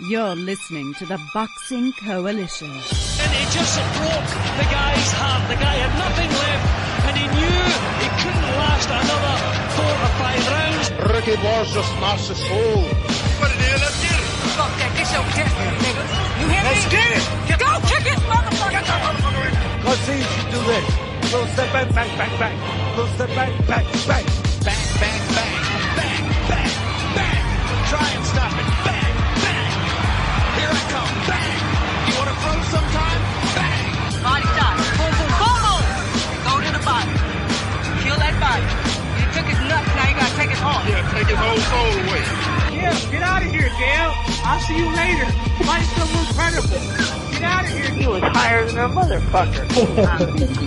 You're listening to the Boxing Coalition. And he just broke the guy's heart. The guy had nothing left, and he knew he couldn't last another 4 or 5 rounds. Ricky Wars just smashed his soul. What the hell, let's get it. Fuck that, get your chest there, nigga. You hear me? Let's get it. Go kick his motherfucker. Get that motherfucker in. Cause see, you do this. Little step back, bang, bang, bang. Little step back, bang, bang. Bang, bang, bang, bang, bang, bang. Try and stop it. Bang, bang. Here I come. Bang. You want to throw sometime? Bang. Body shot. Boom, boom, boom, boom. Go to the body. Kill that body. You took his nuts, now you gotta take his heart. Yeah, take his whole soul away. Yeah, get out of here, Gail. I'll see you later. Life's so incredible. Get out of here. He was higher than a motherfucker.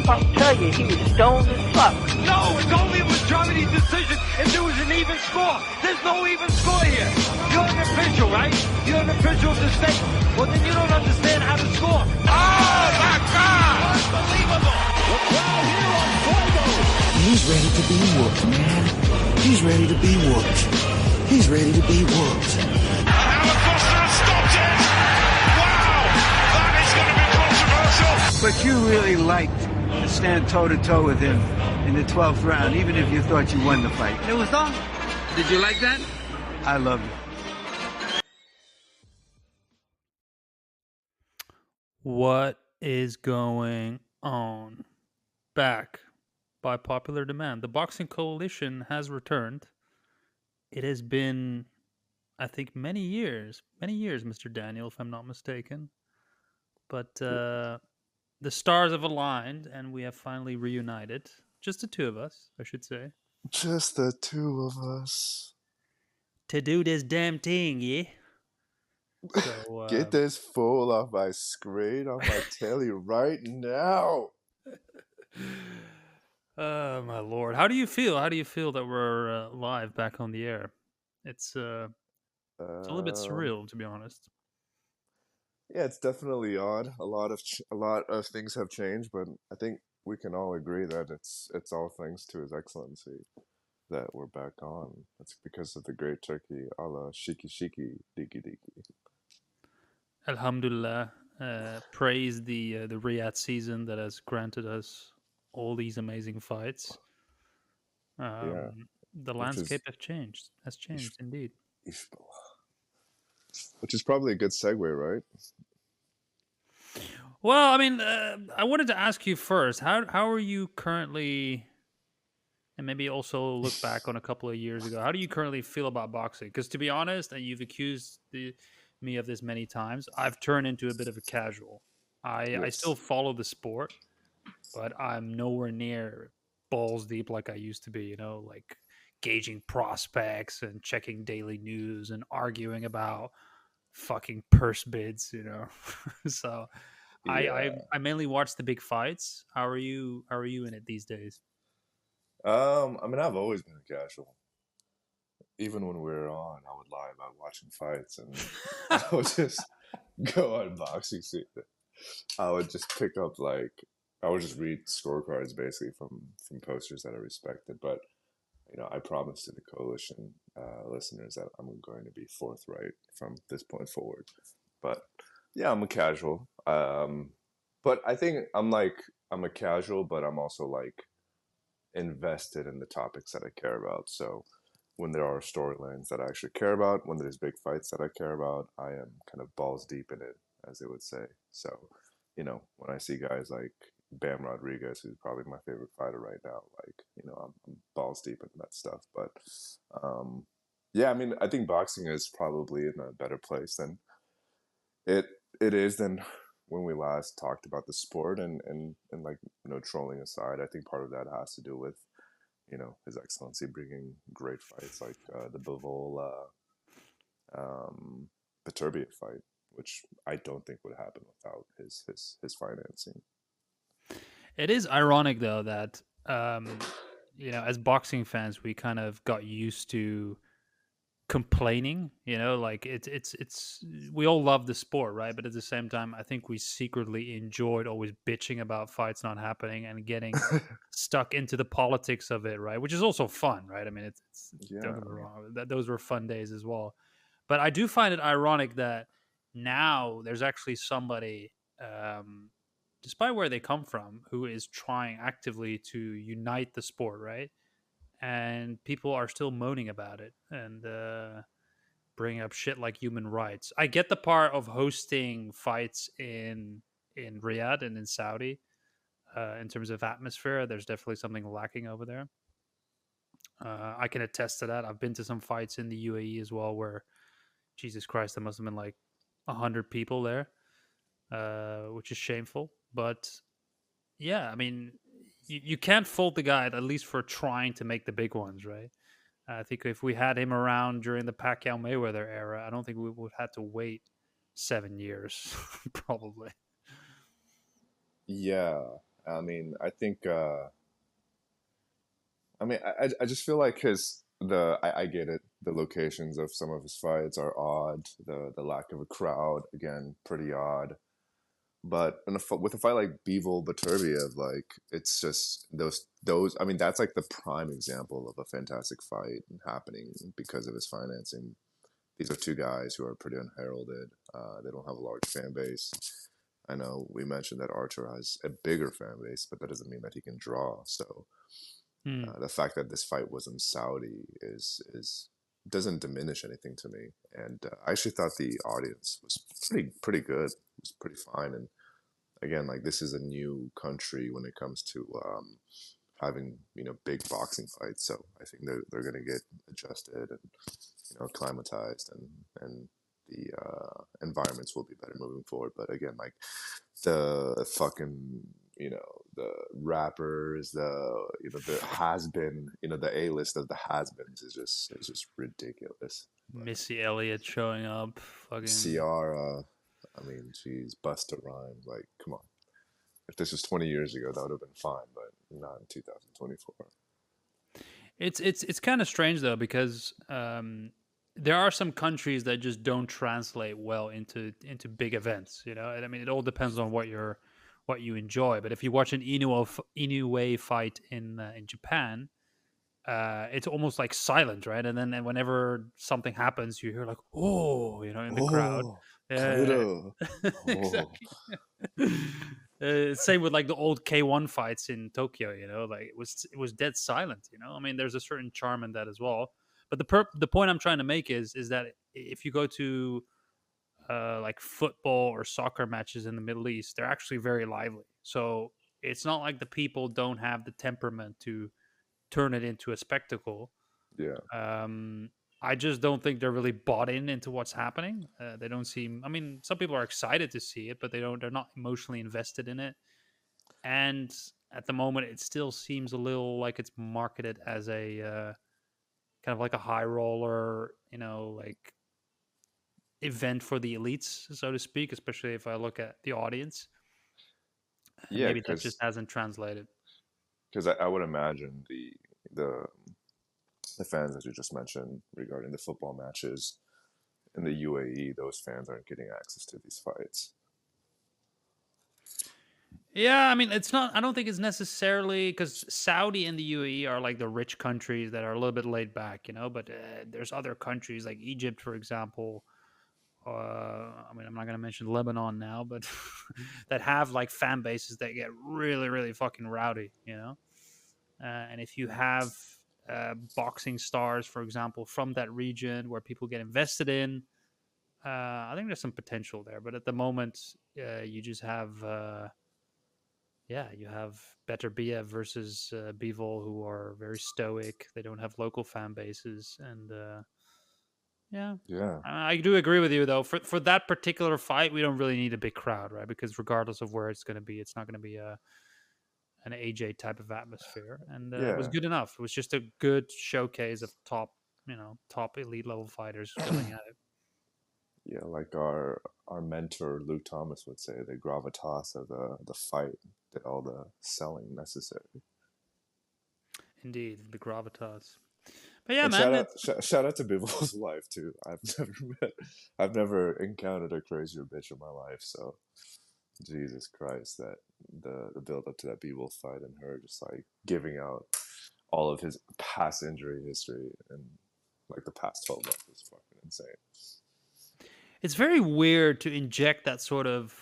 I'll tell you, he was stoned as fuck. No, it's only a majority decision if there was an even score. There's no even score here. You're an official, right? You're an official of the state. Well, then you don't understand how to score. Oh, my God. Unbelievable. The crowd here on Fuego. He's ready to be whooped, man. He's ready to be whooped. He's ready to be whooped. Alacosta stopped it. Wow. That is going to be controversial. But you really liked to stand toe-to-toe with him in the 12th round, even if you thought you won the fight. It was on. Did you like that? I loved it. What is going on? Back by popular demand. The Boxing Coalition has returned. It has been, I think, many years, Mr. Daniel, if I'm not mistaken. But the stars have aligned and we have finally reunited. Just the two of us, I should say. Just the two of us. To do this damn thing, yeah? So, Get this fool off my screen, off my telly right now. Oh, my Lord. How do you feel? How do you feel that we're live back on the air? It's a little bit surreal, to be honest. Yeah, it's definitely odd. A lot of things have changed, but I think we can all agree that it's all thanks to His Excellency that we're back on. It's because of the great turkey, Allah shiki shiki diki diki. Alhamdulillah. Praise the Riyadh season that has granted us all these amazing fights. The landscape has changed indeed. Which is probably a good segue, right? Well, I mean, I wanted to ask you first, how are you currently, and maybe also look back on a couple of years ago, how do you currently feel about boxing? Because to be honest, and you've accused me of this many times, I've turned into a bit of a casual. I still follow the sport, but I'm nowhere near balls deep like I used to be, like gauging prospects and checking daily news and arguing about fucking purse bids, So Yeah. I mainly watch the big fights. How are you in it these days? I mean, I've always been a casual. Even when we were on, I would lie about watching fights, and I would just go on boxing season. I would just pick up I would just read scorecards basically from posters that I respected. But I promised to the coalition listeners that I'm going to be forthright from this point forward. But yeah, I'm a casual. But I think I'm a casual, but I'm also invested in the topics that I care about. So when there are storylines that I actually care about, when there's big fights that I care about, I am kind of balls deep in it, as they would say. So, when I see guys like Bam Rodriguez, who's probably my favorite fighter right now, I'm balls deep in that stuff. But yeah, I mean, I think boxing is probably in a better place than it is than when we last talked about the sport, and trolling aside, I think part of that has to do with His Excellency bringing great fights like the Bivol Beterbiev fight, which I don't think would happen without his financing. It is ironic though that as boxing fans we kind of got used to complaining, it's we all love the sport, right? But at the same time, I think we secretly enjoyed always bitching about fights not happening and getting stuck into the politics of it, right? Which is also fun, right? I mean, it's don't get me wrong, those were fun days as well. But I do find it ironic that now there's actually somebody, despite where they come from, who is trying actively to unite the sport, right? And people are still moaning about it and bring up shit like human rights. I get the part of hosting fights in Riyadh and in Saudi. In terms of atmosphere, there's definitely something lacking over there. I can attest to that. I've been to some fights in the UAE as well, where Jesus Christ, there must have been like 100 people there, which is shameful. But yeah, I mean, you can't fault the guy at least for trying to make the big ones, right? I think if we had him around during the Pacquiao Mayweather era, I don't think we would have to wait 7 years, probably. Yeah, I mean, I think. I mean, I just feel like I get it. The locations of some of his fights are odd. The lack of a crowd, again, pretty odd. But with a fight like Bivol Beterbiev, like it's just those. I mean, that's like the prime example of a fantastic fight happening because of his financing. These are two guys who are pretty unheralded. They don't have a large fan base. I know we mentioned that Archer has a bigger fan base, but that doesn't mean that he can draw. So the fact that this fight was in Saudi is doesn't diminish anything to me. And I actually thought the audience was pretty good. It was pretty fine. And again, like this is a new country when it comes to having big boxing fights. So I think they're gonna get adjusted and acclimatized, and the environments will be better moving forward. But again, like the fucking the rappers, the has been, the A list of the has-beens is just ridiculous. Missy Elliott showing up, fucking Ciara. I mean, geez, Busta Rhymes. Like, come on. If this was 20 years ago, that would have been fine, but not in 2024. It's kind of strange though, because there are some countries that just don't translate well into big events, and I mean, it all depends on what you enjoy. But if you watch an Inoue fight in Japan, it's almost like silent, right? And then whenever something happens, you hear like, oh, in the crowd. Kaito. Exactly. Same with like the old K1 fights in Tokyo, like it was dead silent. I mean, there's a certain charm in that as well. But the point I'm trying to make is that if you go to like football or soccer matches in the Middle East, they're actually very lively. So it's not like the people don't have the temperament to turn it into a spectacle. Yeah. I just don't think they're really bought into what's happening. They don't seem. I mean, some people are excited to see it, but they're not emotionally invested in it. And at the moment, it still seems a little like it's marketed as a kind of like a high roller, like event for the elites, so to speak. Especially if I look at the audience. Yeah, maybe that just hasn't translated. Because I would imagine the fans that you just mentioned regarding the football matches in the UAE, those fans aren't getting access to these fights. Yeah, I mean, it's not. I don't think it's necessarily because Saudi and the UAE are like the rich countries that are a little bit laid back, But there's other countries like Egypt, for example. I mean, I'm not going to mention Lebanon now, but that have like fan bases that get really, really fucking rowdy, And if you have boxing stars, for example, from that region where people get invested in, I think there's some potential there. But at the moment, you just have, you have Beterbiev versus Bivol, who are very stoic. They don't have local fan bases, and I do agree with you though. For that particular fight, we don't really need a big crowd, right? Because regardless of where it's going to be, it's not going to be an AJ type of atmosphere, and it was good enough. It was just a good showcase of top elite level fighters going at it. Yeah, like our mentor Luke Thomas would say, the gravitas of the fight did all the selling necessary. Indeed, the gravitas. But yeah, and man. Shout out to Bivol's wife too. I've never encountered a crazier bitch in my life. So, Jesus Christ, that the build up to that Bivol fight and her just like giving out all of his past injury history and like the past 12 months was fucking insane. it's very weird to inject that sort of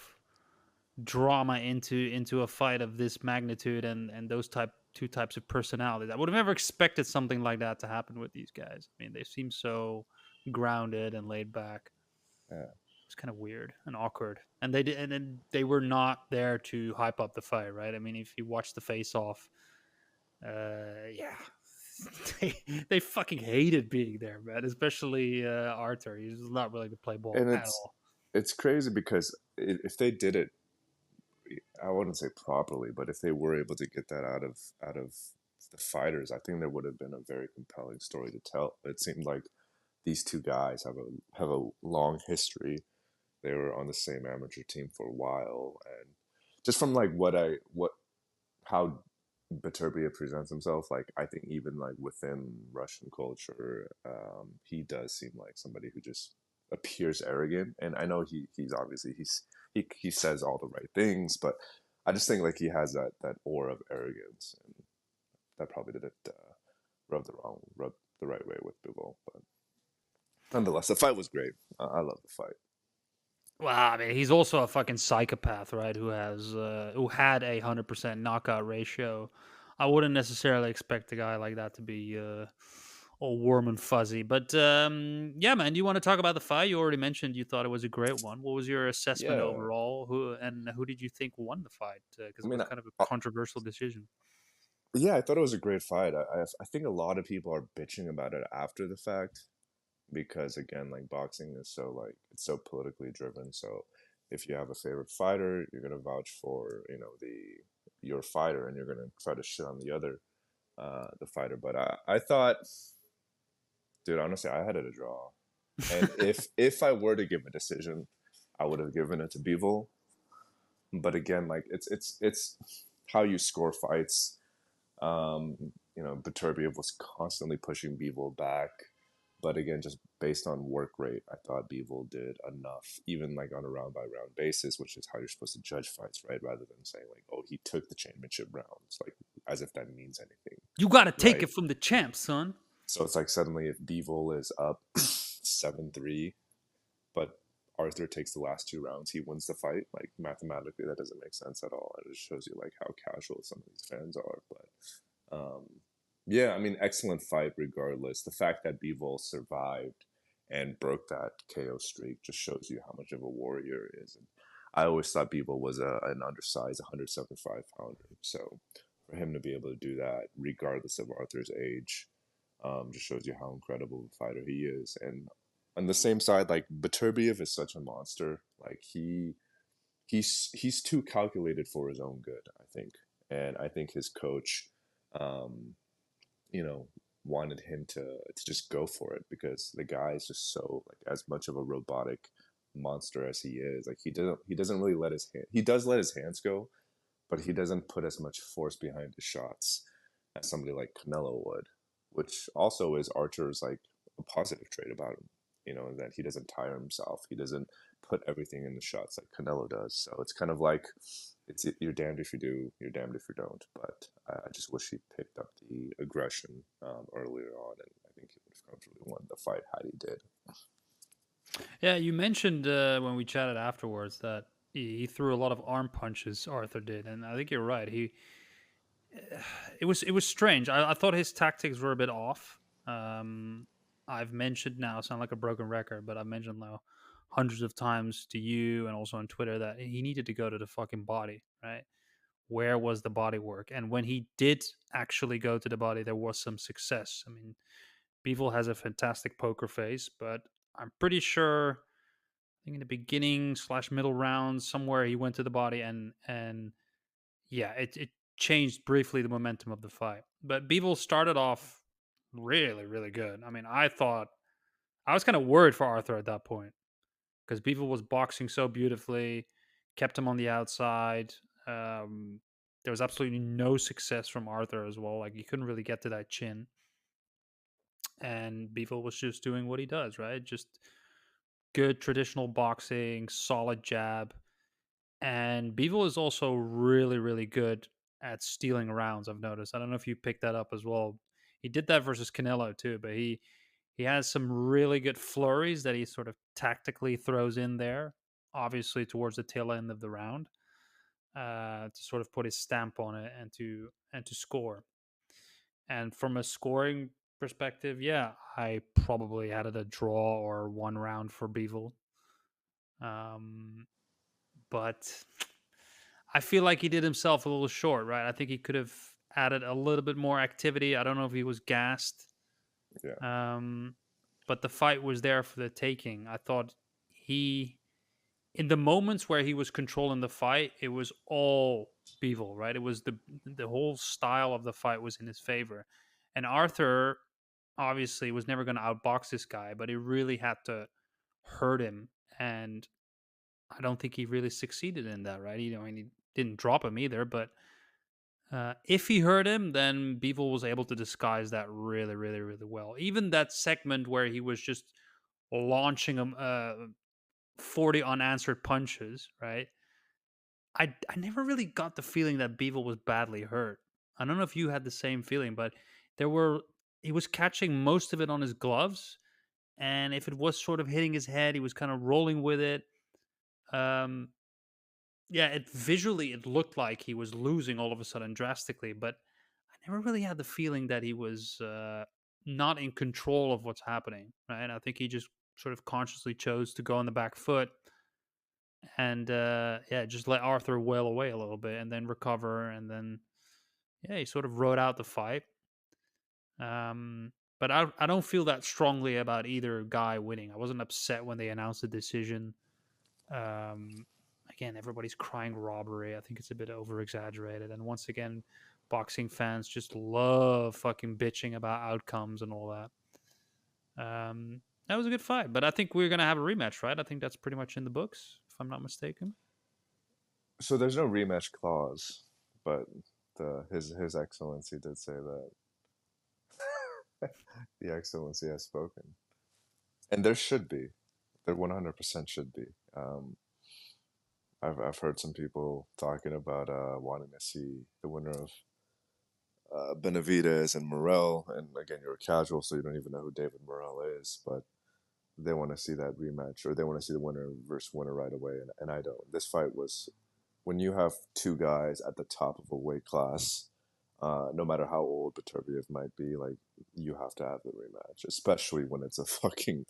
drama into a fight of this magnitude and those two types of personalities. I would have never expected something like that to happen with these guys. I mean, they seem so grounded and laid back. Yeah. It's kind of weird and awkward. And then they were not there to hype up the fight, right? I mean, if you watch the face off, yeah. they fucking hated being there, man. Especially Arthur. He's not willing to play ball And at all. it's crazy because if they did it, I wouldn't say properly, but if they were able to get that out of the fighters, I think there would have been a very compelling story to tell. It seemed like these two guys have a long history. They were on the same amateur team for a while, and just from like how Beterbiev presents himself, like I think even like within Russian culture, he does seem like somebody who just appears arrogant. And I know he's obviously he says all the right things, but I just think like he has that aura of arrogance, and that probably didn't rub the right way with Bivol. But nonetheless, the fight was great. I love the fight. Well, I mean, he's also a fucking psychopath, right? Who had a 100% knockout ratio. I wouldn't necessarily expect a guy like that to be all warm and fuzzy. But yeah, man, do you want to talk about the fight? You already mentioned you thought it was a great one. What was your assessment Yeah. overall? Who did you think won the fight? Because it was kind of a controversial decision. Yeah, I thought it was a great fight. I think a lot of people are bitching about it after the fact, because again, like boxing is so like it's so politically driven. So if you have a favorite fighter, you're gonna vouch for your fighter, and you're gonna try to shit on the fighter. But I thought, dude, honestly, I had it a draw, and if I were to give a decision, I would have given it to Bivol. But again, like it's how you score fights. Beterbiev was constantly pushing Bivol back. But again, just based on work rate, I thought Bivol did enough, even like on a round by round basis, which is how you're supposed to judge fights, right? Rather than saying like, oh, he took the championship rounds, like as if that means anything. You got to take Right. it from the champ, son. So it's like suddenly if Bivol is up 7-3, but Arthur takes the last two rounds, he wins the fight. Like mathematically, that doesn't make sense at all. It just shows you like how casual some of these fans are. But yeah, I mean, excellent fight regardless. The fact that Bivol survived and broke that KO streak just shows you how much of a warrior he is. And I always thought Bivol was an undersized 175 pounder. So for him to be able to do that, regardless of Arthur's age, just shows you how incredible a fighter he is. And on the same side, like Beterbiev is such a monster. Like he's too calculated for his own good, I think. And I think his coach, wanted him to just go for it, because the guy is just so like as much of a robotic monster as he is. Like he doesn't really let he does let his hands go, but he doesn't put as much force behind his shots as somebody like Canelo would, which also is Archer's like a positive trait about him. That he doesn't tire himself. He doesn't put everything in the shots like Canelo does. So it's kind of like you're damned if you do, you're damned if you don't. But I just wish he picked up the aggression earlier on, and I think he would have comfortably won the fight had he did. Yeah, you mentioned when we chatted afterwards that he threw a lot of arm punches. Arthur did, and I think you're right. It was strange. I thought his tactics were a bit off. I've mentioned now, sound like a broken record, but I've mentioned now hundreds of times to you and also on Twitter that he needed to go to the fucking body, right? Where was the body work? And when he did actually go to the body, there was some success. I mean, Bivol has a fantastic poker face, but I'm pretty sure, I think in the beginning / middle rounds, somewhere he went to the body and yeah, it changed briefly the momentum of the fight. But Bivol started off really, really good. I mean, I was kind of worried for Arthur at that point because Bivol was boxing so beautifully, kept him on the outside. There was absolutely no success from Arthur as well. Like, he couldn't really get to that chin. And Bivol was just doing what he does, right? Just good traditional boxing, solid jab. And Bivol is also really, really good at stealing rounds, I've noticed. I don't know if you picked that up as well. He did that versus Canelo too, but he He has some really good flurries that he sort of tactically throws in there, obviously towards the tail end of the round, to sort of put his stamp on it and to score. And from a scoring perspective, yeah, I probably had it a draw or one round for Bevel. But I feel like he did himself a little short, right? I think he could have added a little bit more activity. I don't know if he was gassed. Yeah. But the fight was there for the taking. I thought in the moments where he was controlling the fight, it was all Bevel, right? It was the whole style of the fight was in his favor. And Arthur obviously was never going to outbox this guy, but he really had to hurt him. And I don't think he really succeeded in that, right? I mean, he didn't drop him either, but if he hurt him, then Bevel was able to disguise that really, really, really well. Even that segment where he was just launching him 40 unanswered punches, right? I never really got the feeling that Bevel was badly hurt. I don't know if you had the same feeling, but he was catching most of it on his gloves, and if it was sort of hitting his head, he was kind of rolling with it. Um, yeah, it looked like he was losing all of a sudden drastically, but I never really had the feeling that he was not in control of what's happening. Right? I think he just sort of consciously chose to go on the back foot and yeah, just let Arthur wail away a little bit and then recover, and then yeah, he sort of rode out the fight. But I don't feel that strongly about either guy winning. I wasn't upset when they announced the decision. Again, everybody's crying robbery. I think it's a bit over exaggerated. And once again, boxing fans just love fucking bitching about outcomes and all that. That was a good fight, but I think we're gonna have a rematch, right? I think that's pretty much in the books, if I'm not mistaken. So there's no rematch clause, but His Excellency did say that the Excellency has spoken, and there should be, there 100% should be. I've heard some people talking about wanting to see the winner of Benavidez and Morrell, and again, you're a casual, so you don't even know who David Morrell is, but they want to see that rematch, or they want to see the winner versus winner right away, and I don't. This fight was, when you have two guys at the top of a weight class, no matter how old Beterbiev might be, like, you have to have the rematch, especially when it's a fucking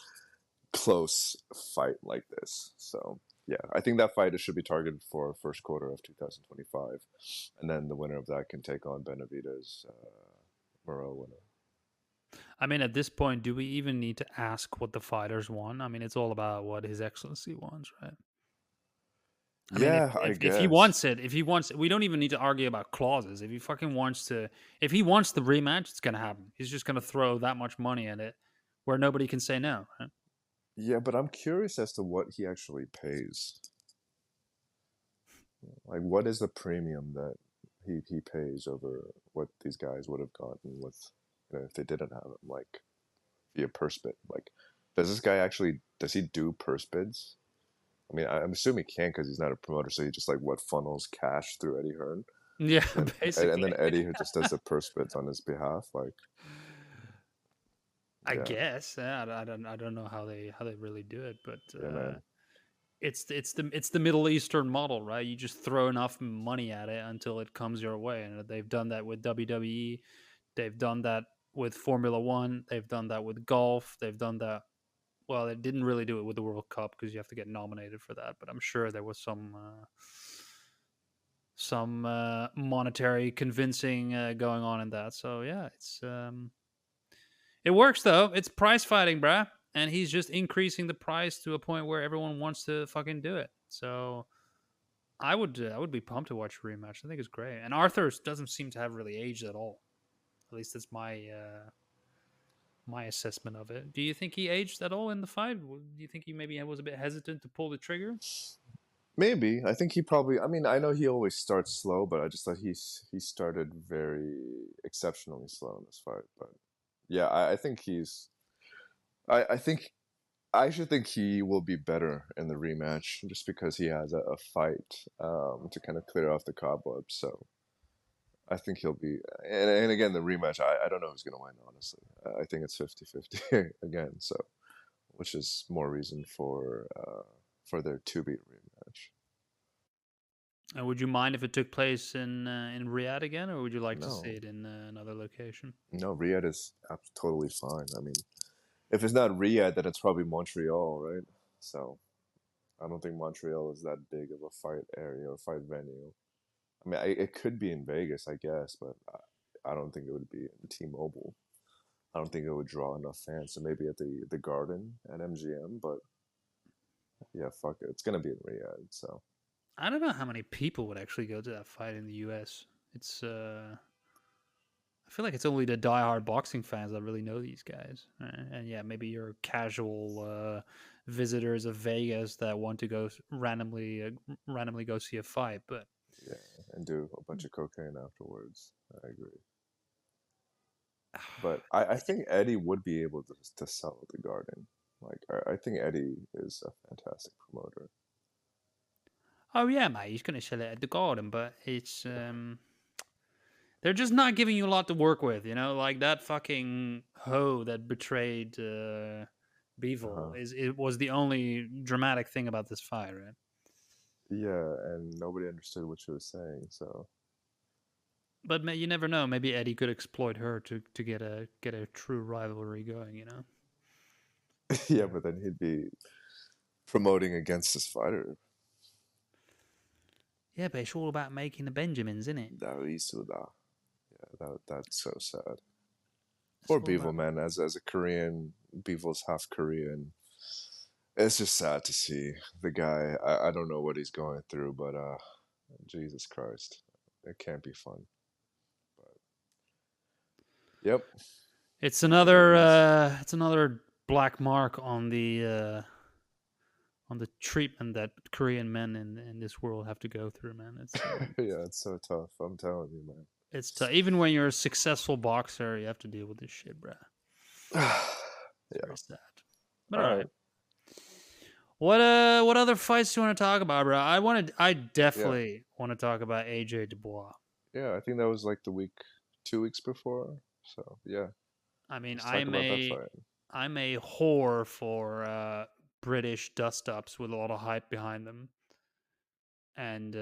close fight like this. So yeah, I think that fight should be targeted for first quarter of 2025, and then the winner of that can take on Benavidez, Morrell winner. I mean, at this point, do we even need to ask what the fighters want? I mean, it's all about what His Excellency wants, right? I mean, if he wants it, we don't even need to argue about clauses. If he fucking wants to, if he wants the rematch, it's gonna happen. He's just gonna throw that much money at it, where nobody can say no. Right? Yeah, but I'm curious as to what he actually pays. Like, what is the premium that he pays over what these guys would have gotten with, if they didn't have him, like via purse bid? Like, does this guy actually, does he do purse bids? I mean, I'm assuming he can't because he's not a promoter, so he just like funnels cash through Eddie Hearn. Yeah, basically. And then Eddie just does the purse bids on his behalf, like. I guess I don't know how they really do it, but it's the Middle Eastern model, right? You just throw enough money at it until it comes your way, and they've done that with WWE, they've done that with Formula One, they've done that with golf, they've done that. Well, they didn't really do it with the World Cup because you have to get nominated for that, but I'm sure there was some monetary convincing going on in that. So yeah, it's. It works though. It's prize fighting, bruh. And he's just increasing the price to a point where everyone wants to fucking do it. So I would be pumped to watch a rematch. I think it's great. And Arthur doesn't seem to have really aged at all. At least that's my my assessment of it. Do you think he aged at all in the fight? Do you think he maybe was a bit hesitant to pull the trigger? Maybe. I think he probably. I mean, I know he always starts slow, but I just thought he started very exceptionally slow in this fight. But yeah, I think he's. I think I should think he will be better in the rematch just because he has a fight to kind of clear off the cobwebs. So I think he'll be, and again, the rematch, I don't know who's going to win, honestly. I think it's 50-50 again, so, which is more reason for there to be a rematch. And would you mind if it took place in Riyadh again, or would you like to No. see it in another location? No, Riyadh is totally fine. I mean, if it's not Riyadh, then it's probably Montreal, right? So, I don't think Montreal is that big of a fight area or fight venue. I mean, it could be in Vegas, I guess, but I don't think it would be in T-Mobile. I don't think it would draw enough fans. So maybe at the Garden at MGM, but yeah, fuck it. It's gonna be in Riyadh. So I don't know how many people would actually go to that fight in the U.S. It's I feel like it's only the diehard boxing fans that really know these guys, and yeah, maybe your casual visitors of Vegas that want to go randomly go see a fight, but. yeah, and do a bunch of cocaine afterwards. I agree. But I think Eddie would be able to sell at the Garden. Like I think Eddie is a fantastic promoter. Oh yeah, mate, he's gonna sell it at the Garden, but it's they're just not giving you a lot to work with, you know, like that fucking hoe that betrayed Beevil it was the only dramatic thing about this fight, right? Yeah, and nobody understood what she was saying, so. But you never know. Maybe Eddie could exploit her to get a true rivalry going, you know? Yeah, but then he'd be promoting against his fighter. Yeah, but it's all about making the Benjamins, isn't it? Yeah, that's so sad. Poor Beevil, man. As a Korean, Beevil's half Korean. It's just sad to see the guy. I don't know what he's going through, but Jesus Christ, it can't be fun. But yep, it's another black mark on the treatment that Korean men in this world have to go through, man. It's yeah, it's so tough. I'm telling you, man. It's tough. Even when you're a successful boxer, you have to deal with this shit, bro. Yeah, very sad. But all right. What other fights do you want to talk about, bro? I definitely want to talk about AJ Dubois. Yeah, I think that was like 2 weeks before. So yeah. I mean, I'm a whore for British dust-ups with a lot of hype behind them, and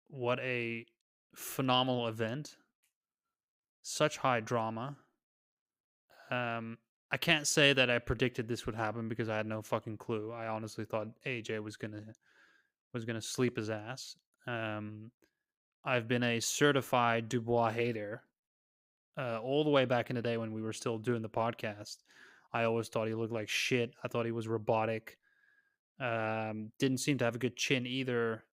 what a phenomenal event! Such high drama. I can't say that I predicted this would happen because I had no fucking clue. I honestly thought AJ was gonna sleep his ass. I've been a certified Dubois hater all the way back in the day when we were still doing the podcast. I always thought he looked like shit. I thought he was robotic. Didn't seem to have a good chin either.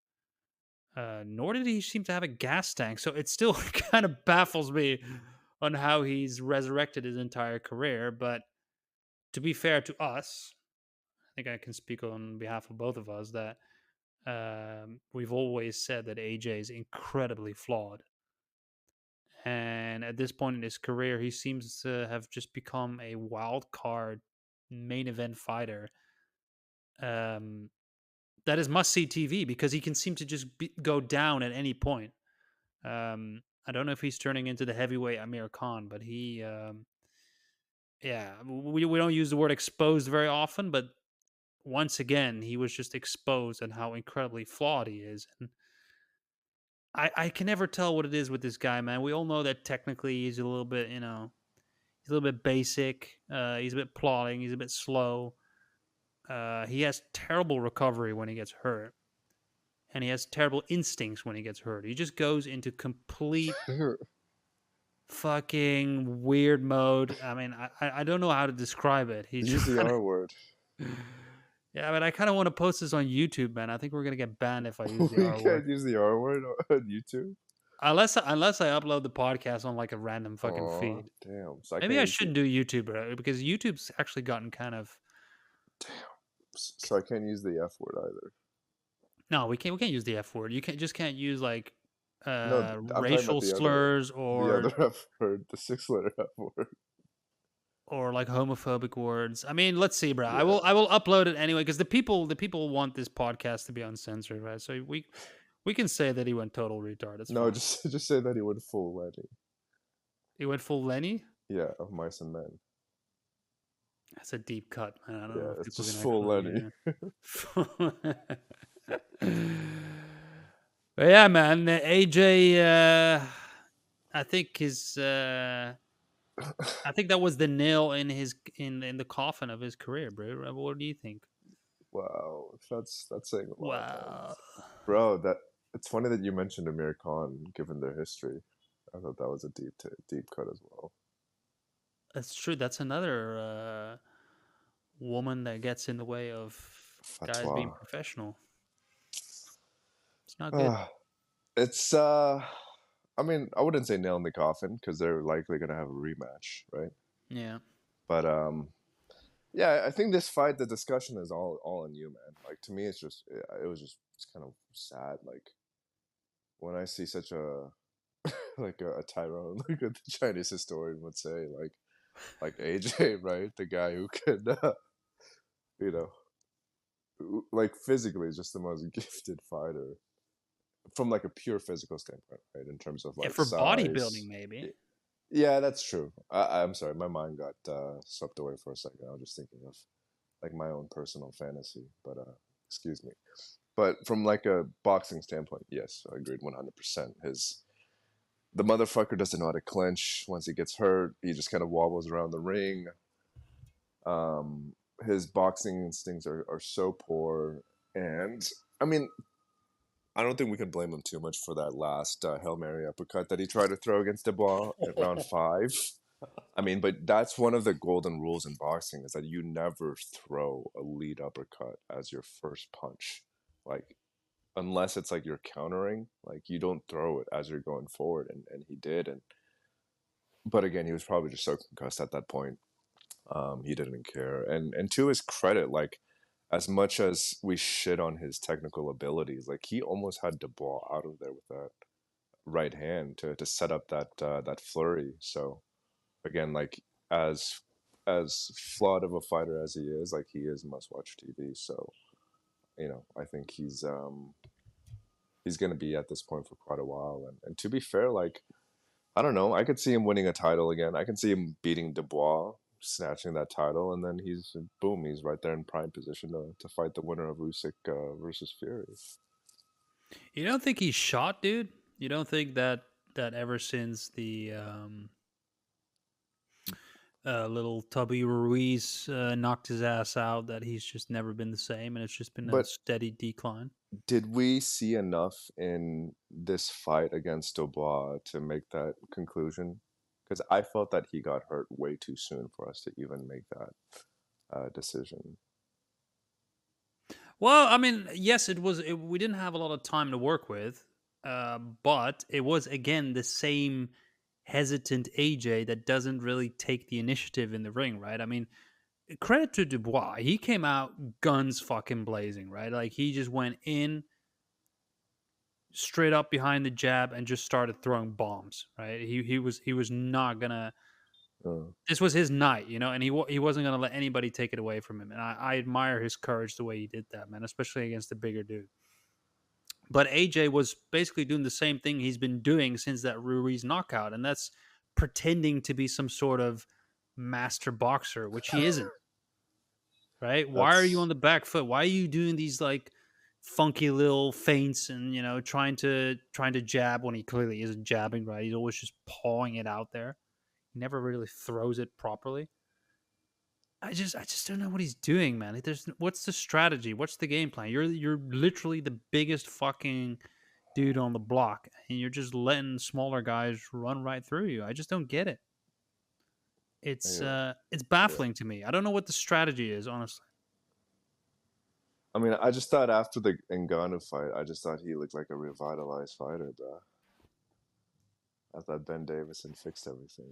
Nor did he seem to have a gas tank. So it still kind of baffles me on how he's resurrected his entire career. But to be fair to us, I think I can speak on behalf of both of us that we've always said that AJ is incredibly flawed. And at this point in his career, he seems to have just become a wild card main event fighter. That is must-see TV because he can seem to just go down at any point. I don't know if he's turning into the heavyweight Amir Khan, but he, we don't use the word exposed very often, but once again, he was just exposed and how incredibly flawed he is. And I can never tell what it is with this guy, man. We all know that technically he's a little bit, he's a little bit basic. He's a bit plodding. He's a bit slow. He has terrible recovery when he gets hurt. And he has terrible instincts when he gets hurt. He just goes into complete fucking weird mode. I mean, I don't know how to describe it. He's use the R word. Yeah, but I kind of want to post this on YouTube, man. I think we're gonna get banned if I use the R word. You can't use the R word on YouTube? Unless I upload the podcast on like a random fucking feed. Damn. So maybe I shouldn't do YouTube, bro, because YouTube's actually gotten kind of. Damn. So I can't use the F word either. No, we can't use the F word. You can't use like racial slurs or the other F word, the 6-letter F word. Or like homophobic words. I mean, let's see, bro. Yeah. I will upload it anyway because the people want this podcast to be uncensored, right? So We can say that he went total retard. It's No, fine. just say that he went full Lenny. He went full Lenny. Yeah, of Mice and Men. That's a deep cut, man. I don't Yeah, know if it's people just can full actually. But yeah, man. AJ, I think I think that was the nail in his in the coffin of his career, bro. What do you think? Wow, that's saying a lot, man. Wow. Bro, that it's funny that you mentioned Amir Khan, given their history. I thought that was a deep cut as well. That's true. That's another woman that gets in the way of guys being Fatwa. professional. It's not good. It's I mean, I wouldn't say nail in the coffin because they're likely gonna have a rematch, right? Yeah. But yeah, I think this fight, the discussion is all on you, man. Like to me, it's just it's kind of sad. Like when I see such a like a Tyrone, like the Chinese historian would say, like AJ, right? The guy who could, you know, like physically is just the most gifted fighter from like a pure physical standpoint, right? In terms of Yeah, like for size. bodybuilding, maybe. Yeah, that's true. I'm sorry, my mind got swept away for a second. I was just thinking of like my own personal fantasy, but excuse me. But from like a boxing standpoint, yes, I agreed 100%. The motherfucker doesn't know how to clinch. Once he gets hurt, he just kind of wobbles around the ring. His boxing instincts are so poor, and I mean, I don't think we can blame him too much for that last Hail Mary uppercut that he tried to throw against Dubois at round 5. I mean, but that's one of the golden rules in boxing is that you never throw a lead uppercut as your first punch. Like, unless it's like you're countering, like you don't throw it as you're going forward, and he did. But again, he was probably just so concussed at that point. He didn't care. And to his credit, like as much as we shit on his technical abilities, like he almost had Dubois out of there with that right hand to set up that flurry. So again, like as flawed of a fighter as he is, like he is must watch TV. So I think he's going to be at this point for quite a while. And to be fair, like I don't know, I could see him winning a title again. I can see him beating Dubois, snatching that title, and then he's right there in prime position to fight the winner of Usyk versus Fury. You don't think he's shot, dude? You don't think that ever since the little Tubby Ruiz knocked his ass out, that he's just never been the same, and it's just been a steady decline? Did we see enough in this fight against Dubois to make that conclusion? Because I felt that he got hurt way too soon for us to even make that decision. Well, I mean, yes, we didn't have a lot of time to work with, but it was again the same hesitant AJ that doesn't really take the initiative in the ring, right? I mean, credit to Dubois, he came out guns fucking blazing, right? Like he just went in straight up behind the jab and just started throwing bombs, right? He was not gonna. This was his night, and he wasn't gonna let anybody take it away from him. And I admire his courage the way he did that, man, especially against a bigger dude. But AJ was basically doing the same thing he's been doing since that Ruiz knockout, and that's pretending to be some sort of master boxer, which he isn't. Right? Why are you on the back foot? Why are you doing these like funky little feints and trying to jab when he clearly isn't jabbing, right? He's always just pawing it out there. He never really throws it properly. I just don't know what he's doing, man. What's the strategy? What's the game plan? You're literally the biggest fucking dude on the block, and you're just letting smaller guys run right through you. I just don't get it. It's baffling to me. I don't know what the strategy is, honestly. I mean, I just thought after the Ngannou fight, I just thought he looked like a revitalized fighter, bro. I thought Ben Davison fixed everything,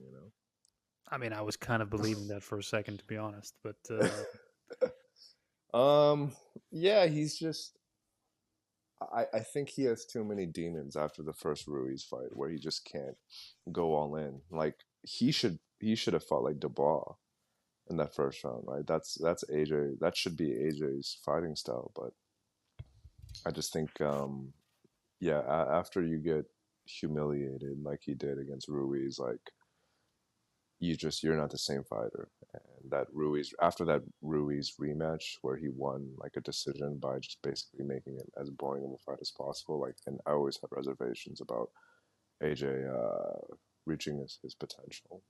I mean, I was kind of believing that for a second, to be honest, but yeah, he's just. I think he has too many demons after the first Ruiz fight, where he just can't go all in. Like he should have fought like Dubois in that first round, right? That's AJ. That should be AJ's fighting style, but I just think yeah, after you get humiliated like he did against Ruiz, like you're not the same fighter. And that Ruiz after that Ruiz rematch where he won like a decision by just basically making it as boring of a fight as possible, like, and I always had reservations about AJ reaching his potential.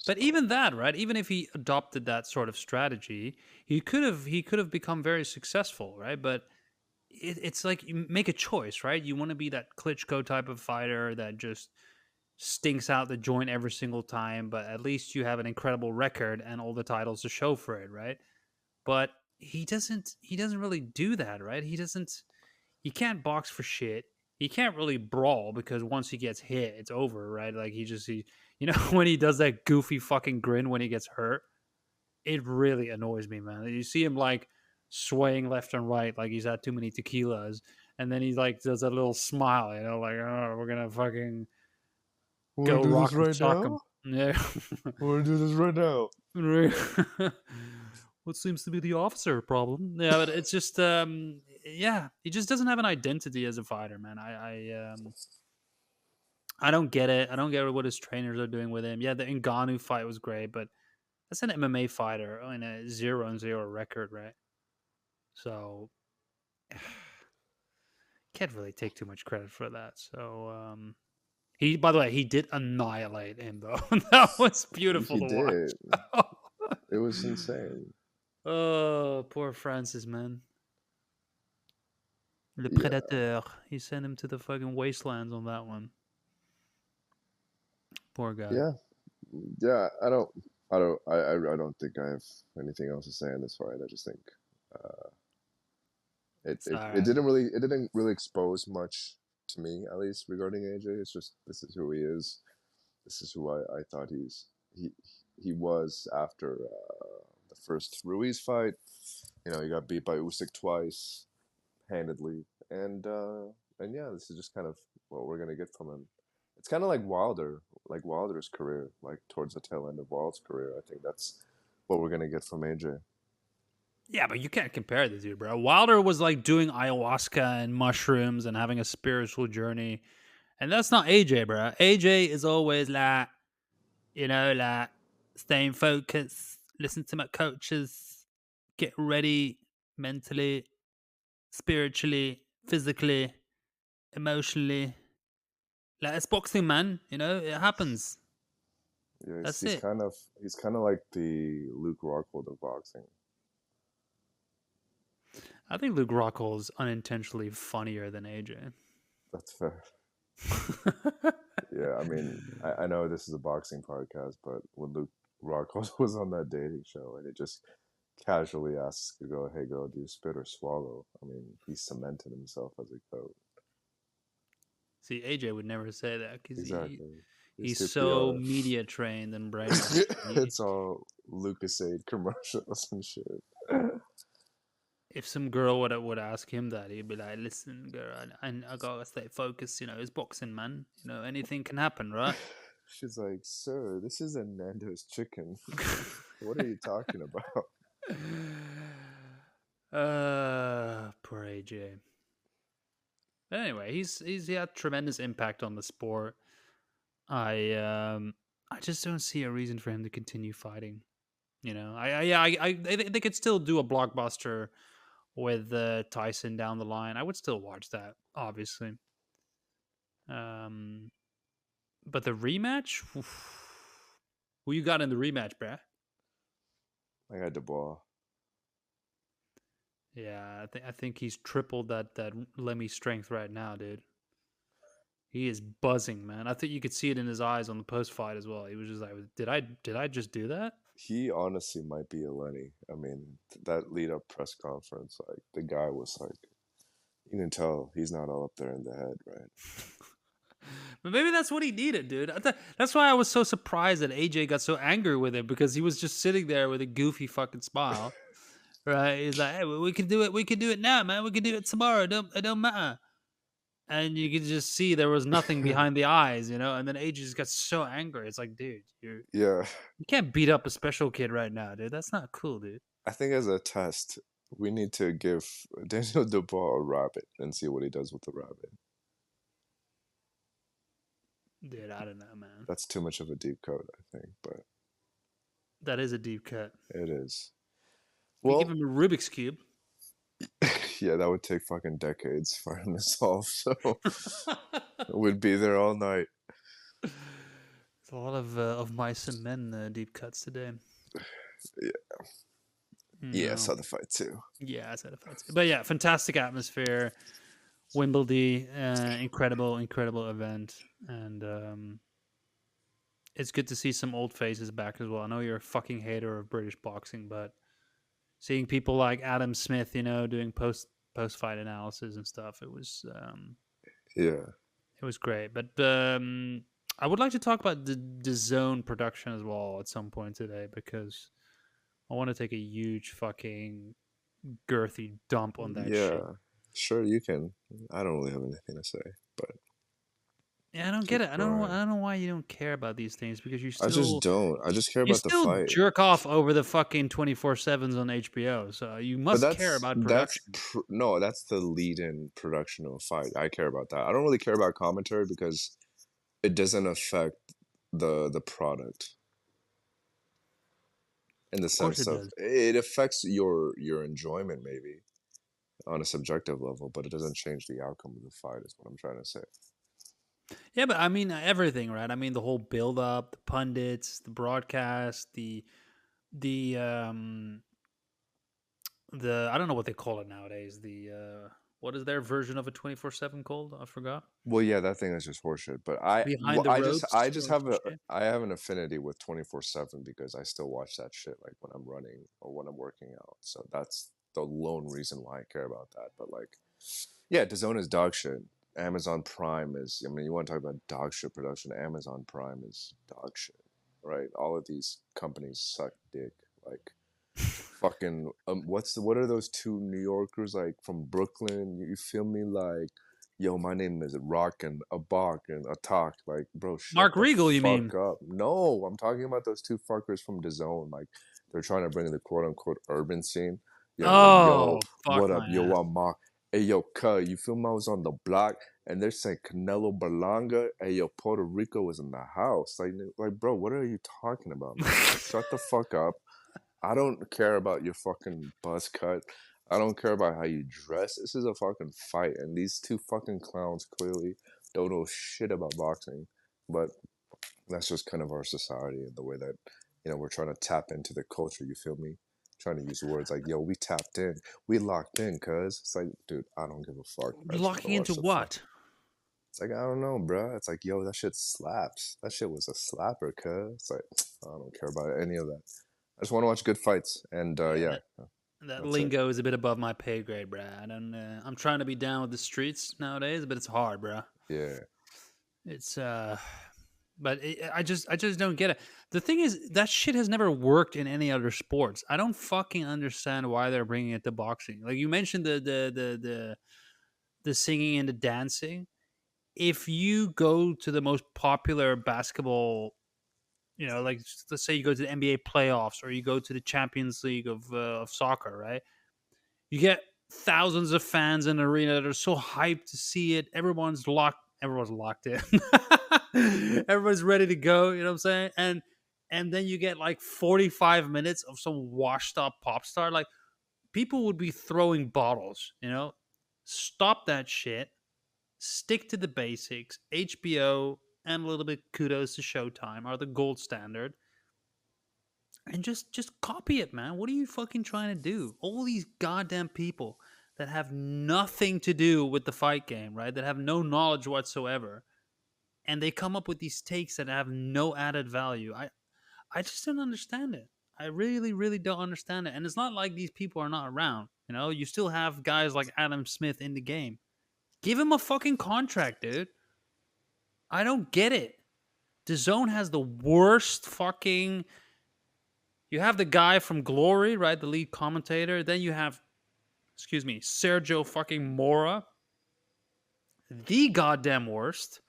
But even that, right? Even if he adopted that sort of strategy, he could have become very successful, right? But it's like you make a choice, right? You want to be that Klitschko type of fighter that just stinks out the joint every single time, but at least you have an incredible record and all the titles to show for it, right? But he doesn't really do that, right? He can't box for shit. He can't really brawl because once he gets hit, it's over, right? Like when he does that goofy fucking grin when he gets hurt, it really annoys me, man. You see him like swaying left and right like he's had too many tequilas, and then he like does a little smile, like, oh, we're gonna fucking go rock and sock him. Yeah. We're gonna do this right now. What seems to be the officer problem? Yeah, but it's just he just doesn't have an identity as a fighter, man. I don't get it. I don't get what his trainers are doing with him. Yeah, the Ngannou fight was great, but that's an MMA fighter in a 0-0 record, right? So can't really take too much credit for that. So by the way, he did annihilate him though. That was beautiful He to did. watch. It was insane. Oh, poor Francis, man. Le Yeah. Predateur. He sent him to the fucking wastelands on that one. Poor guy. Yeah. I don't think I have anything else to say in this fight. I just think it didn't really expose much to me, at least regarding AJ. It's just this is who he is. This is who I thought he was after the first Ruiz fight. He got beat by Usyk twice, handedly, and yeah, this is just kind of what we're gonna get from him. It's kind of like Wilder's career, like towards the tail end of Wilder's career. I think that's what we're gonna get from AJ. Yeah, but you can't compare the two, bro. Wilder was like doing ayahuasca and mushrooms and having a spiritual journey. And that's not AJ, bro. AJ is always like, like staying focused, listen to my coaches, get ready mentally, spiritually, physically, emotionally. Like, it's boxing, man. It happens. Yeah, That's he's it. kind of like the Luke Rockhold of boxing. I think Luke Rockhold is unintentionally funnier than AJ. That's fair. Yeah, I mean, I know this is a boxing podcast, but when Luke Rockhold was on that dating show and he just casually asks the girl, "Hey girl, do you spit or swallow?" I mean, he cemented himself as a goat. See, AJ would never say that because Exactly. he's so media trained and brain. It's all Lucasade commercials and shit. If some girl would ask him that, he'd be like, "Listen, girl, I gotta stay focused. It's boxing, man. Anything can happen, right?" She's like, "Sir, this is a Nando's chicken. What are you talking about?" Poor AJ. But anyway, he's had tremendous impact on the sport. I just don't see a reason for him to continue fighting. They could still do a blockbuster with Tyson down the line. I would still watch that, obviously. But the rematch, who you got in the rematch, bruh? I got Dubois. Yeah, I think he's tripled that Lemmy strength right now, dude. He is buzzing, man. I think you could see it in his eyes on the post fight as well. He was just like, "Did I just do that?" He honestly might be a Lenny. I mean, that lead up press conference, like the guy was like, you can tell he's not all up there in the head, right? But maybe that's what he needed, dude. That's why I was so surprised that AJ got so angry with him, because he was just sitting there with a goofy fucking smile, right? He's like, "Hey, we can do it. We can do it now, man. We can do it tomorrow. It don't matter." And you could just see there was nothing behind the eyes, And then AJ just got so angry. It's like, dude, you can't beat up a special kid right now, dude. That's not cool, dude. I think as a test, We need to give Daniel Dubois a rabbit and see what he does with the rabbit. Dude, I don't know, man. That's too much of a deep cut, I think, but That is a deep cut. it is. We Well, give him a Rubik's Cube. yeah, that would take fucking decades for him to solve, so we'd be there all night. There's a lot of mice and men deep cuts today. Yeah, I saw the fight too. Yeah, I saw the fight too. But yeah, fantastic atmosphere. Wimbledon, incredible event, and it's good to see some old faces back as well. I know you're a fucking hater of British boxing, but seeing people like Adam Smith, doing post fight analysis and stuff, it was Yeah. it was great. But I would like to talk about the Zone production as well at some point today, because I want to take a huge fucking girthy dump on that shit. Yeah, sure you can. I don't really have anything to say, but Yeah, I don't get it. I don't know why you don't care about these things, because you still I just don't. I just care you about the still fight. jerk off over the fucking 24/7s on HBO. So you must care about production. No, that's the lead-in production of a fight. I care about that. I don't really care about commentary because it doesn't affect the product. In the sense of it affects your enjoyment maybe on a subjective level, but it doesn't change the outcome of the fight, is what I'm trying to say. Yeah, but I mean everything, right? I mean the whole build up, the pundits, the broadcast, the I don't know what they call it nowadays. What is their version of a 24/7 called? I forgot. Well, yeah, that thing is just horseshit. But I just have an affinity with 24/7 because I still watch that shit like when I'm running or when I'm working out. So that's the lone reason why I care about that. But like, yeah, DAZN is dog shit. Amazon Prime is. I mean, you want to talk about dog shit production? Amazon Prime is dog shit, right? All of these companies suck dick. Like, fucking what are those two New Yorkers like from Brooklyn? You feel me? Like, yo, my name is Rock and Abak and Atak. Like, bro, shut Mark the Regal, you fuck mean? up. No, I'm talking about those two fuckers from DAZN. Like, they're trying to bring the quote unquote urban scene. Yo, what up? Yo, I'm Mark. Hey, yo, cuz, you feel me? I was on the block and they're saying Canelo Berlanga. Hey, yo, Puerto Rico was in the house. Like, bro, what are you talking about, man? Shut the fuck up. I don't care about your fucking buzz cut. I don't care about how you dress. This is a fucking fight, and these two fucking clowns clearly don't know shit about boxing. But that's just kind of our society and the way that, we're trying to tap into the culture, you feel me? Trying to use words like, yo, we tapped in. We locked in, cuz. It's like, dude, I don't give a fuck. Locking into what? It's like, I don't know, bro. It's like, yo, that shit slaps. That shit was a slapper, cuz. It's like, I don't care about any of that. I just want to watch good fights, and yeah. That lingo is a bit above my pay grade, bro. I'm trying to be down with the streets nowadays, but it's hard, bro. Yeah. It's but I just don't get it. The thing is, that shit has never worked in any other sports. I don't fucking understand why they're bringing it to boxing. Like you mentioned the singing and the dancing. If you go to the most popular basketball, like let's say you go to the NBA playoffs or you go to the Champions League of soccer, right? You get thousands of fans in the arena that are so hyped to see it. Everyone's locked in. Everyone's ready to go, you know what I'm saying? And then you get like 45 minutes of some washed up pop star. Like people would be throwing bottles, Stop that shit. Stick to the basics. HBO and a little bit kudos to Showtime are the gold standard. And just copy it, man. What are you fucking trying to do? All these goddamn people that have nothing to do with the fight game, right? That have no knowledge whatsoever. And they come up with these takes that have no added value. I just don't understand it. I really, really don't understand it. And it's not like these people are not around. You still have guys like Adam Smith in the game. Give him a fucking contract, dude. I don't get it. DAZN has the worst fucking... You have the guy from Glory, right? The lead commentator. Then you have, Sergio fucking Mora. The goddamn worst.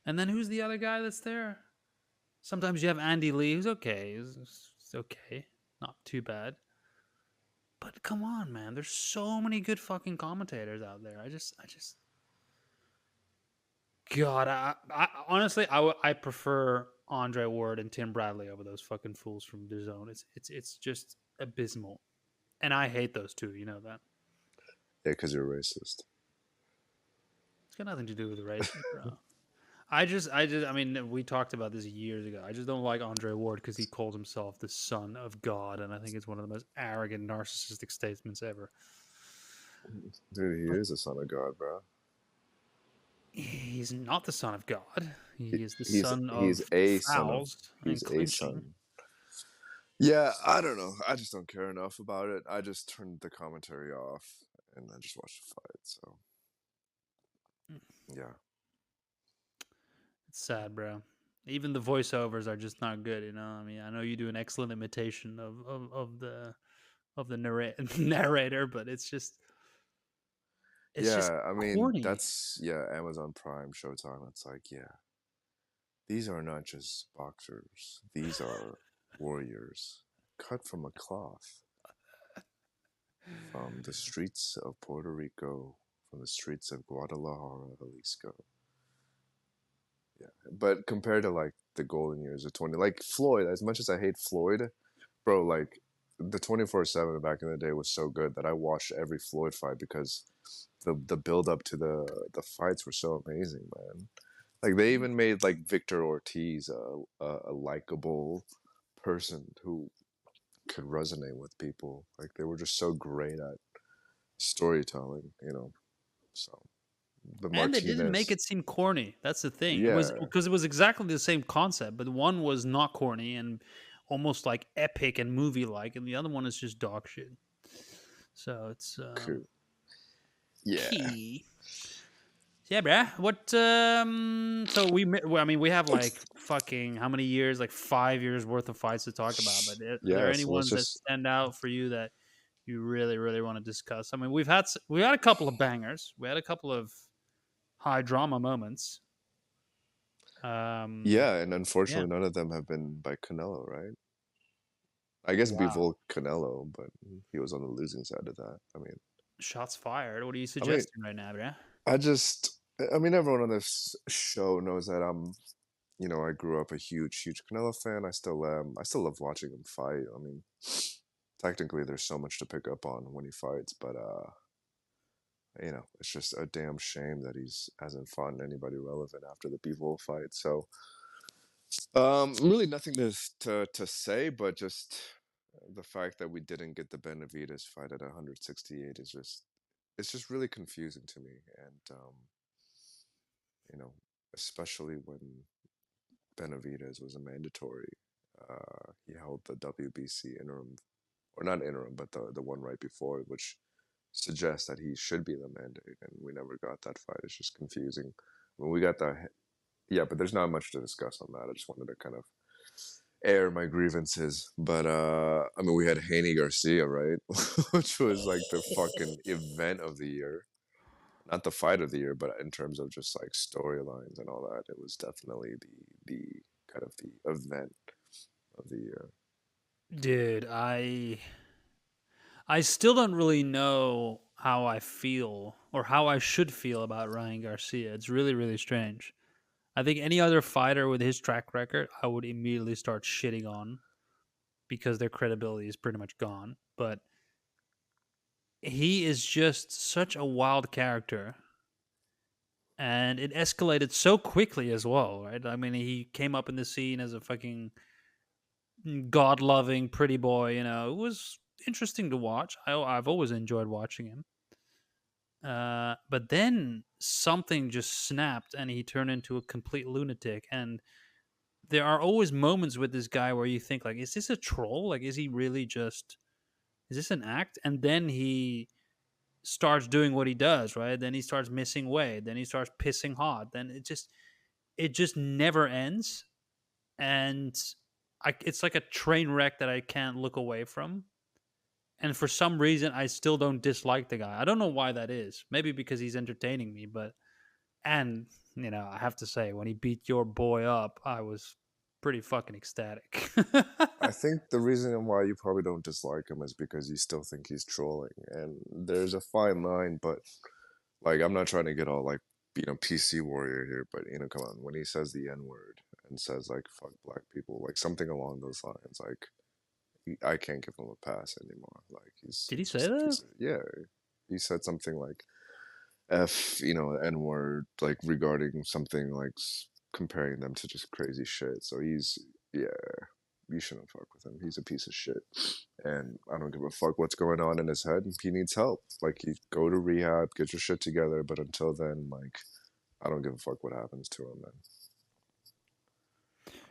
And then who's the other guy that's there? Sometimes you have Andy Lee, who's okay. It's okay. Not too bad. But come on, man. There's so many good fucking commentators out there. I just God, I honestly, I prefer Andre Ward and Tim Bradley over those fucking fools from the Zone. It's just abysmal, and I hate those two. You know that. Yeah, because you're racist. It's got nothing to do with race, bro. I mean, we talked about this years ago. I just don't like Andre Ward because he calls himself the son of God, and I think it's one of the most arrogant, narcissistic statements ever. Dude, he is the son of God, bro. He's not the son of God. He is the He's son of a fouls he's and a clinching. son. Yeah, I don't know. I just don't care enough about it. I just turned the commentary off and I just watched the fight. So, yeah. It's sad, bro. Even the voiceovers are just not good. You know, I mean, I know you do an excellent imitation of the narrator, but it's just I mean, corny. that's Amazon Prime, Showtime. It's like, these are not just boxers. These are warriors cut from a cloth from the streets of Puerto Rico, from the streets of Guadalajara, Jalisco. Yeah, but compared to like the golden years of 20, like Floyd, as much as I hate Floyd, bro, like the 24/7 back in the day was so good that I watched every Floyd fight because the build up to the fights were so amazing, man. Like they even made like Victor Ortiz a likable person who could resonate with people. Like they were just so great at storytelling, you know. So the And they didn't make Martinez, it seem corny. That's the thing. It yeah, was because it was exactly the same concept, but one was not corny and almost like epic and movie like, and the other one is just dog shit. So it's cool. Yeah. key. Yeah, bruh. What? So I mean, we have like fucking how many years? Like 5 years worth of fights to talk about. But are there any so ones that stand out for you that you really, really want to discuss? I mean, we had a couple of bangers. We had a couple of high drama moments. Yeah, and unfortunately, none of them have been by Canelo, right? I guess Bivol Canelo, but he was on the losing side of that. I mean, shots fired. What are you suggesting right now, bruh? I mean, everyone on this show knows that I grew up a huge Canelo fan. I still am. I still love watching him fight. I mean, technically, there's so much to pick up on when he fights, but it's just a damn shame that he's hasn't fought anybody relevant after the Bivol fight. So, really nothing to say, but just the fact that we didn't get the Benavidez fight at 168 is just really confusing to me, and especially when Benavidez was a mandatory. He held the WBC interim, or not interim, but the one right before, which suggests that he should be the mandate, and we never got that fight. It's just confusing. When we got that, but there's not much to discuss on that. I just wanted to kind of air my grievances. But I mean, we had Haney Garcia, right, which was like the fucking event of the year. Not the fight of the year, but in terms of just like storylines and all that, it was definitely the kind of the event of the year. Dude, I still don't really know how I feel or how I should feel about Ryan Garcia. It's really, really strange. I think any other fighter with his track record, I would immediately start shitting on because their credibility is pretty much gone. But he is just such a wild character. And it escalated so quickly as well, right? I mean, he came up in the scene as a fucking God-loving pretty boy, It was interesting to watch. I've always enjoyed watching him. But then something just snapped and he turned into a complete lunatic. And there are always moments with this guy where you think, like, is this a troll? Like, is this an act? And then he starts doing what he does, right? Then he starts missing weight. Then he starts pissing hot. Then it just never ends. And it's like a train wreck that I can't look away from. And for some reason, I still don't dislike the guy. I don't know why that is. Maybe because he's entertaining me, I have to say, when he beat your boy up, I was pretty fucking ecstatic. I think the reason why you probably don't dislike him is because you still think he's trolling, and there's a fine line. But like, I'm not trying to get all like PC warrior here, but come on, when he says the N word and says like "fuck black people," like something along those lines, like I can't give him a pass anymore. Like he's Did he say just a that? piece of, yeah, he said something like F, N word, like regarding something like comparing them to just crazy shit. So yeah, you shouldn't fuck with him. He's a piece of shit. And I don't give a fuck what's going on in his head. He needs help. Like, you go to rehab, get your shit together. But until then, like, I don't give a fuck what happens to him, man.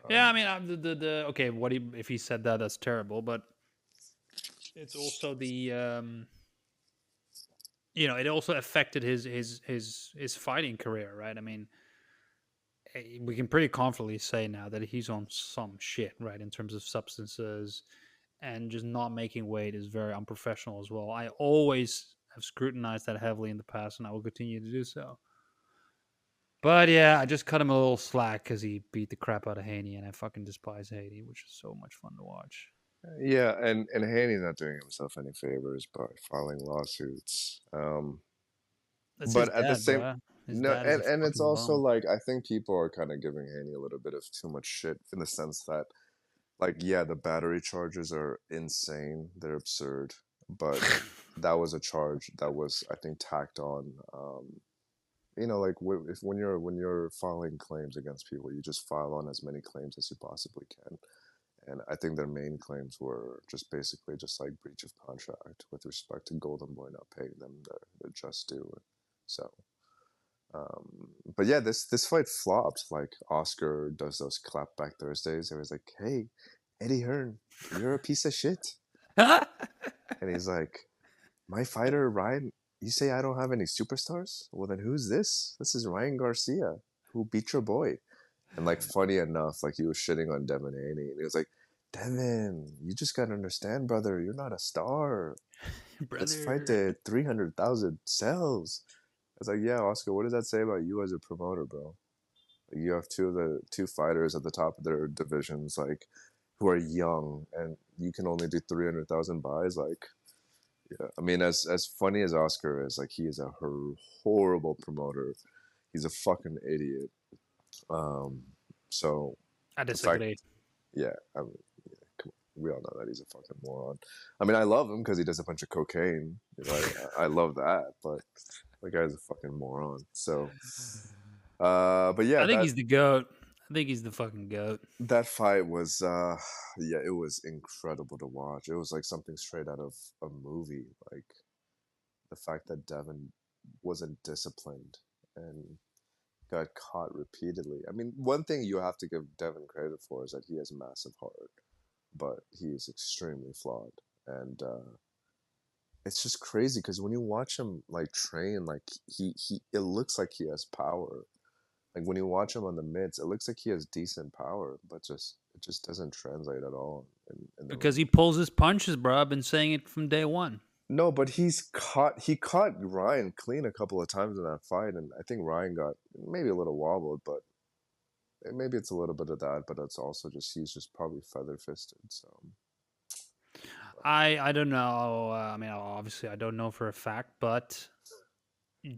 Yeah, I mean, the okay, if he said that, that's terrible. But it's also it also affected his fighting career, right? I mean, we can pretty confidently say now that he's on some shit, right, in terms of substances, and just not making weight is very unprofessional as well. I always have scrutinized that heavily in the past, and I will continue to do so. But yeah, I just cut him a little slack because he beat the crap out of Haney, and I fucking despise Haney, which is so much fun to watch. Yeah, and Haney's not doing himself any favors by filing lawsuits. That's but his at the dad, same bruh. His no, dad is a and it's fucking also bum. like, I think people are kind of giving Haney a little bit of too much shit, in the sense that, like, yeah, the battery charges are insane, they're absurd, but that was a charge that was, I think, tacked on. Like, when you're filing claims against people, you just file on as many claims as you possibly can. And I think their main claims were just basically just like breach of contract with respect to Golden Boy not paying them their just due. So, but yeah, this fight flopped. Like, Oscar does those clapback Thursdays. It was like, "Hey, Eddie Hearn, you're a piece of shit," and he's like, "My fighter Ryan, you say I don't have any superstars? Well, then who's this? This is Ryan Garcia, who beat your boy." And like, funny enough, like, he was shitting on Devin Haney, and he was like, "Devin, you just gotta understand, brother. You're not a star. This fight did 300,000 sales." I was like, "Yeah, Oscar, what does that say about you as a promoter, bro? Like, you have two fighters at the top of their divisions, like, who are young, and you can only do 300,000 buys." Like, yeah, I mean, as funny as Oscar is, like, he is a horrible promoter. He's a fucking idiot. So I the fact, disagree. yeah, I mean, we all know that he's a fucking moron. I mean, I love him because he does a bunch of cocaine. Like, I love that, but the guy's a fucking moron. So, but yeah, I think he's the goat. I think he's the fucking goat. that fight was, yeah, it was incredible to watch. It was like something straight out of a movie. Like, the fact that Devin wasn't disciplined and got caught repeatedly. I mean, one thing you have to give Devin credit for is that he has a massive heart, but he is extremely flawed. And it's just crazy because when you watch him like train, like, he it looks like he has power. Like, when you watch him on the mitts, it looks like he has decent power, but it just doesn't translate at all. In the Because he pulls his punches, bro. I've been saying it from day one. No, but he caught Ryan clean a couple of times in that fight, and I think Ryan got maybe a little wobbled, but maybe it's a little bit of that, but it's also just, he's just probably feather fisted. So I don't know. I mean, obviously, I don't know for a fact, but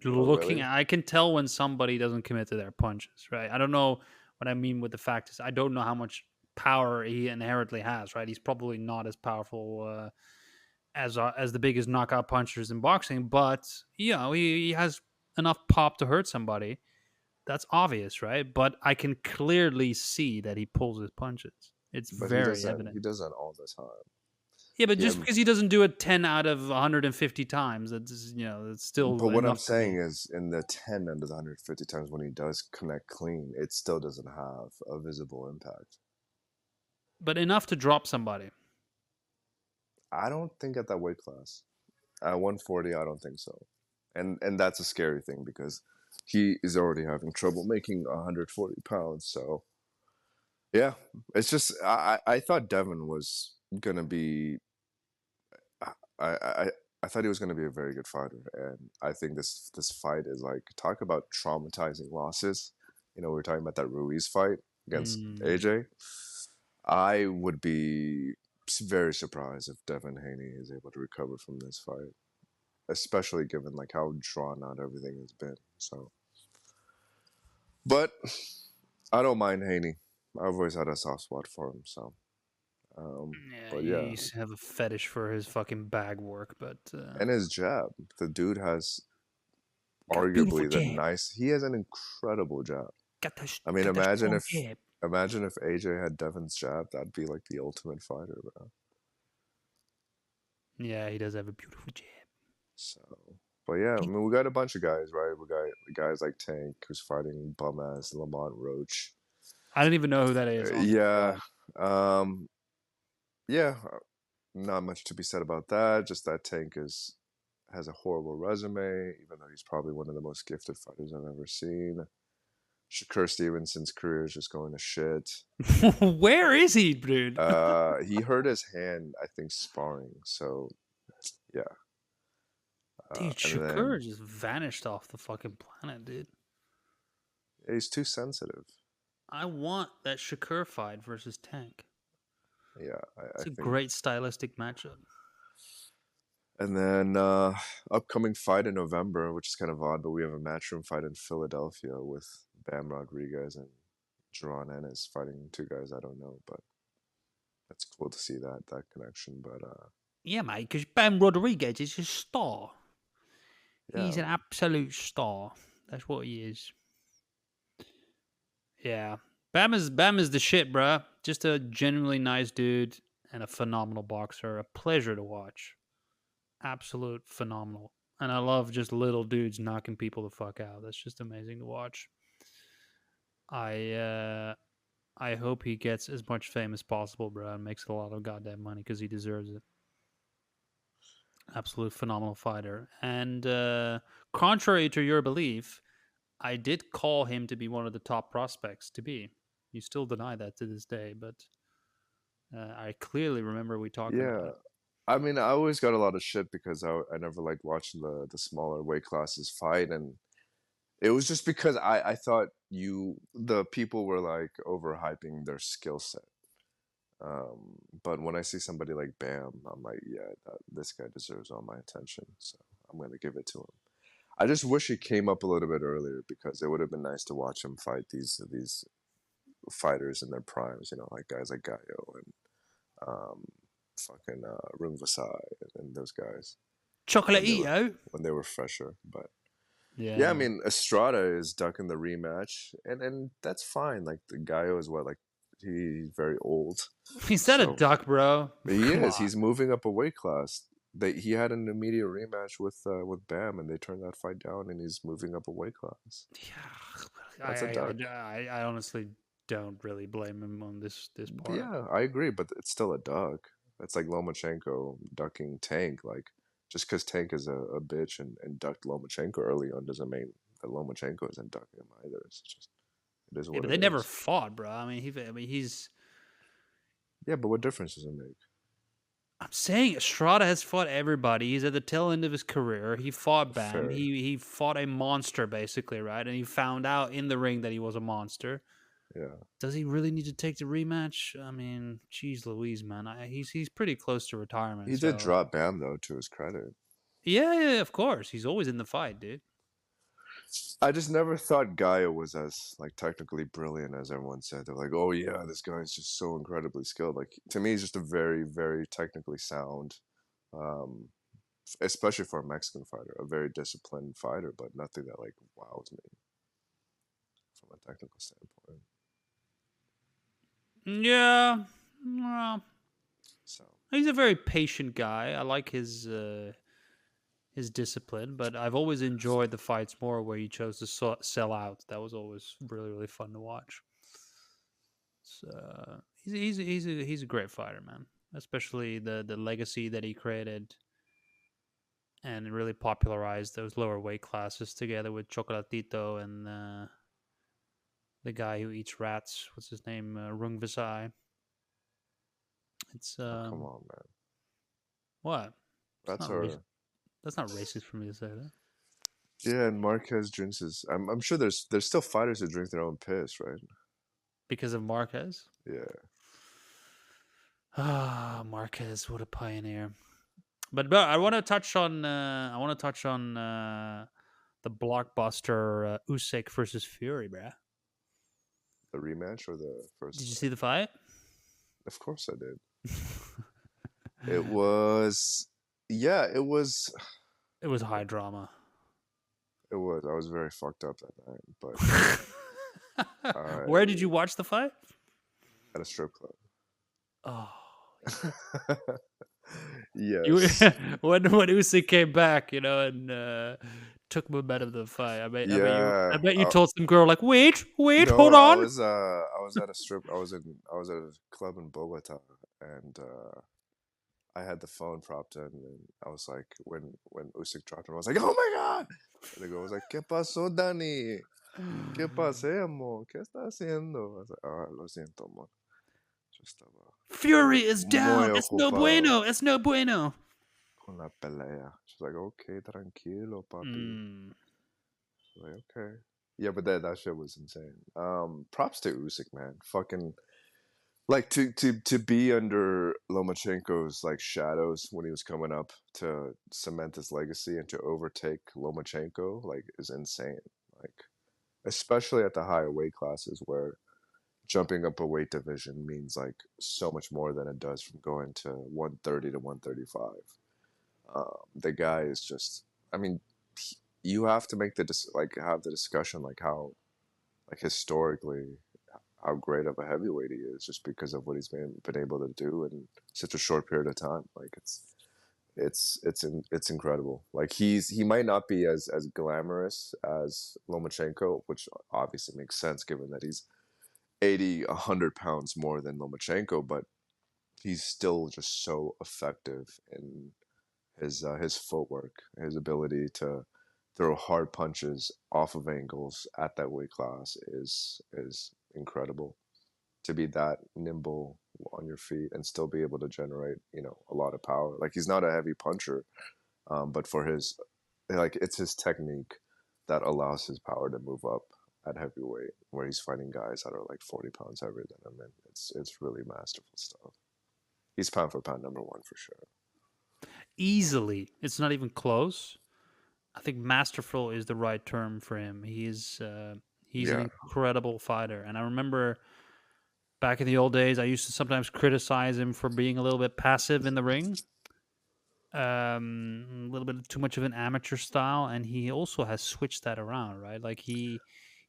really? I can tell when somebody doesn't commit to their punches, right? I don't know what I mean with the fact is I don't know how much power he inherently has, right? He's probably not as powerful as the biggest knockout punchers in boxing, but he has enough pop to hurt somebody. That's obvious, right? But I can clearly see that he pulls his punches. It's But very evident. he does that all the time. Yeah, but Yeah, just because he doesn't do it 10 out of 150 times, that's still but what I'm enough to saying me. is, in the 10 out of the 150 times when he does connect clean, it still doesn't have a visible impact. But enough to drop somebody. I don't think at that weight class. At 140, I don't think so. And that's a scary thing because he is already having trouble making 140 pounds. So, yeah, it's just, I thought Devin was gonna be, I I I thought he was gonna be a very good fighter, and I think this fight is like, talk about traumatizing losses. We were talking about that Ruiz fight. against Mm. AJ, I would be very surprised if Devin Haney is able to recover from this fight, especially given like how drawn out everything has been. So, but I don't mind Haney. I've always had a soft spot for him. So, Yeah, but you yeah, used to have a fetish for his fucking bag work, but and his jab, the dude has got a beautiful arguably the jab. nice. He has an incredible jab. Got the, I mean, got that imagine strong if jab. AJ had Devin's jab. That'd be like the ultimate fighter, bro. Yeah, he does have a beautiful jab. So, but yeah, I mean, we got a bunch of guys, right? We got guys like Tank, who's fighting bum ass Lamont Roach. I don't even know who that is. Yeah, yeah, not much to be said about that. Just that Tank has a horrible resume, even though he's probably one of the most gifted fighters I've ever seen. Shakur Stevenson's career is just going to shit. Where is he, dude? He hurt his hand, I think, sparring. So, yeah. Dude, Shakur just vanished off the fucking planet, dude. He's too sensitive. I want that Shakur fight versus Tank. Yeah, It's a great stylistic matchup. And then upcoming fight in November, which is kind of odd, but we have a matchroom fight in Philadelphia with Bam Rodriguez and Jerron Ennis fighting two guys I don't know, but that's cool to see that connection. But yeah, mate, because Bam Rodriguez is a star. yeah. He's an absolute star. That's what he is. Yeah, Bam is the shit, bruh. Just a genuinely nice dude and a phenomenal boxer. A pleasure to watch. Absolute phenomenal. And I love just little dudes knocking people the fuck out. That's just amazing to watch. I hope he gets as much fame as possible, bro, and makes a lot of goddamn money because he deserves it. Absolute phenomenal fighter. And contrary to your belief, I did call him to be one of the top prospects to be. You still deny that to this day, but I clearly remember we talked about it. I mean, I always got a lot of shit because I never liked watching the smaller weight classes fight, and it was just because I thought the people were like overhyping their skill set. But when I see somebody like Bam, I'm like, yeah, this guy deserves all my attention, so I'm gonna give it to him. I just wish he came up a little bit earlier because it would have been nice to watch him fight these fighters in their primes, you know, like guys like Gallo and fucking Rung Vasai and those guys. Chocolatito when they were fresher, but yeah, I mean Estrada is ducking the rematch, and that's fine. Like the Gallo is what, like he's very old. He's not a duck, bro. He is. He's moving up a weight class. He had an immediate rematch with Bam, and they turned that fight down, and he's moving up a weight class. Yeah, I honestly don't really blame him on this part. Yeah, I agree, but it's still a duck. It's like Lomachenko ducking Tank. Like just because Tank is a bitch and ducked Lomachenko early on doesn't mean that Lomachenko isn't ducking him either. It's just it is what but it they is. never fought, bro. I mean, he's. Yeah, but what difference does it make? I'm saying Estrada has fought everybody. He's at the tail end of his career. He fought Bam. Fair. He fought a monster, basically, right? And he found out in the ring that he was a monster. Yeah. Does he really need to take the rematch? I mean, geez Louise, man. He's pretty close to retirement. He did drop Bam, though, to his credit. Yeah, of course. He's always in the fight, dude. I just never thought Gaia was as like technically brilliant as everyone said. They're like, oh yeah, this guy's just so incredibly skilled. Like to me, he's just a very, very technically sound, especially for a Mexican fighter, a very disciplined fighter, but nothing that like wows me from a technical standpoint. Yeah, well, so he's a very patient guy. I like his discipline, but I've always enjoyed the fights more where he chose to sell out. That was always really, really fun to watch. So he's a great fighter, man. Especially the legacy that he created and really popularized those lower weight classes together with Chocolatito and the guy who eats rats. What's his name? Rung Vasai. It's come on, man. What? That's our. That's not racist for me to say that. Yeah, and Marquez drinks his. I'm sure there's still fighters who drink their own piss, right? because of Marquez. Yeah. Ah, Marquez, what a pioneer! But I want to touch on the blockbuster Usyk versus Fury, bruh. The rematch or the first Did you fight? see the fight? Of course I did. It was, yeah, it was. It was high drama. It was. I was very fucked up that night, but Where did you watch the fight? at a strip club. Oh, Yes. when Usyk came back, and took momentum of the fight. I Yeah. bet you told some girl like, wait, No, hold I on. was at a strip. I was at a club in Bogota, and I had the phone propped in, and I was like, when Usyk dropped him, I was like, oh my god! And the girl was like, ¿Qué pasó, Dani? ¿Qué pasé, amor? ¿Qué está haciendo? I was like, ah, lo siento, amor. Just Fury is down. muy It's no ocupado bueno. It's no bueno. con la pelea. She's like, okay, tranquilo, papi. Like, okay. Yeah, but that shit was insane. Props to Usyk, man. Fucking like to be under Lomachenko's like shadows when he was coming up to cement his legacy and to overtake Lomachenko like is insane. Like especially at the higher weight classes where jumping up a weight division means like so much more than it does from going to 130 to 135. The guy is just, I mean, you have to make have the discussion like how like historically how great of a heavyweight he is just because of what he's been able to do in such a short period of time. Like it's incredible. Like he might not be as glamorous as Lomachenko, which obviously makes sense given that he's 80, 100 pounds more than Lomachenko, but he's still just so effective in his footwork, his ability to throw hard punches off of angles at that weight class is incredible. To be that nimble on your feet and still be able to generate, a lot of power. Like he's not a heavy puncher, but for his like it's his technique that allows his power to move up at heavyweight, where he's fighting guys that are like 40 pounds heavier than him, and it's really masterful stuff. He's pound for pound number one for sure. Easily, it's not even close. I think masterful is the right term for him. He's an incredible fighter, and I remember back in the old days, I used to sometimes criticize him for being a little bit passive in the ring, a little bit too much of an amateur style, and he also has switched that around, right? Like he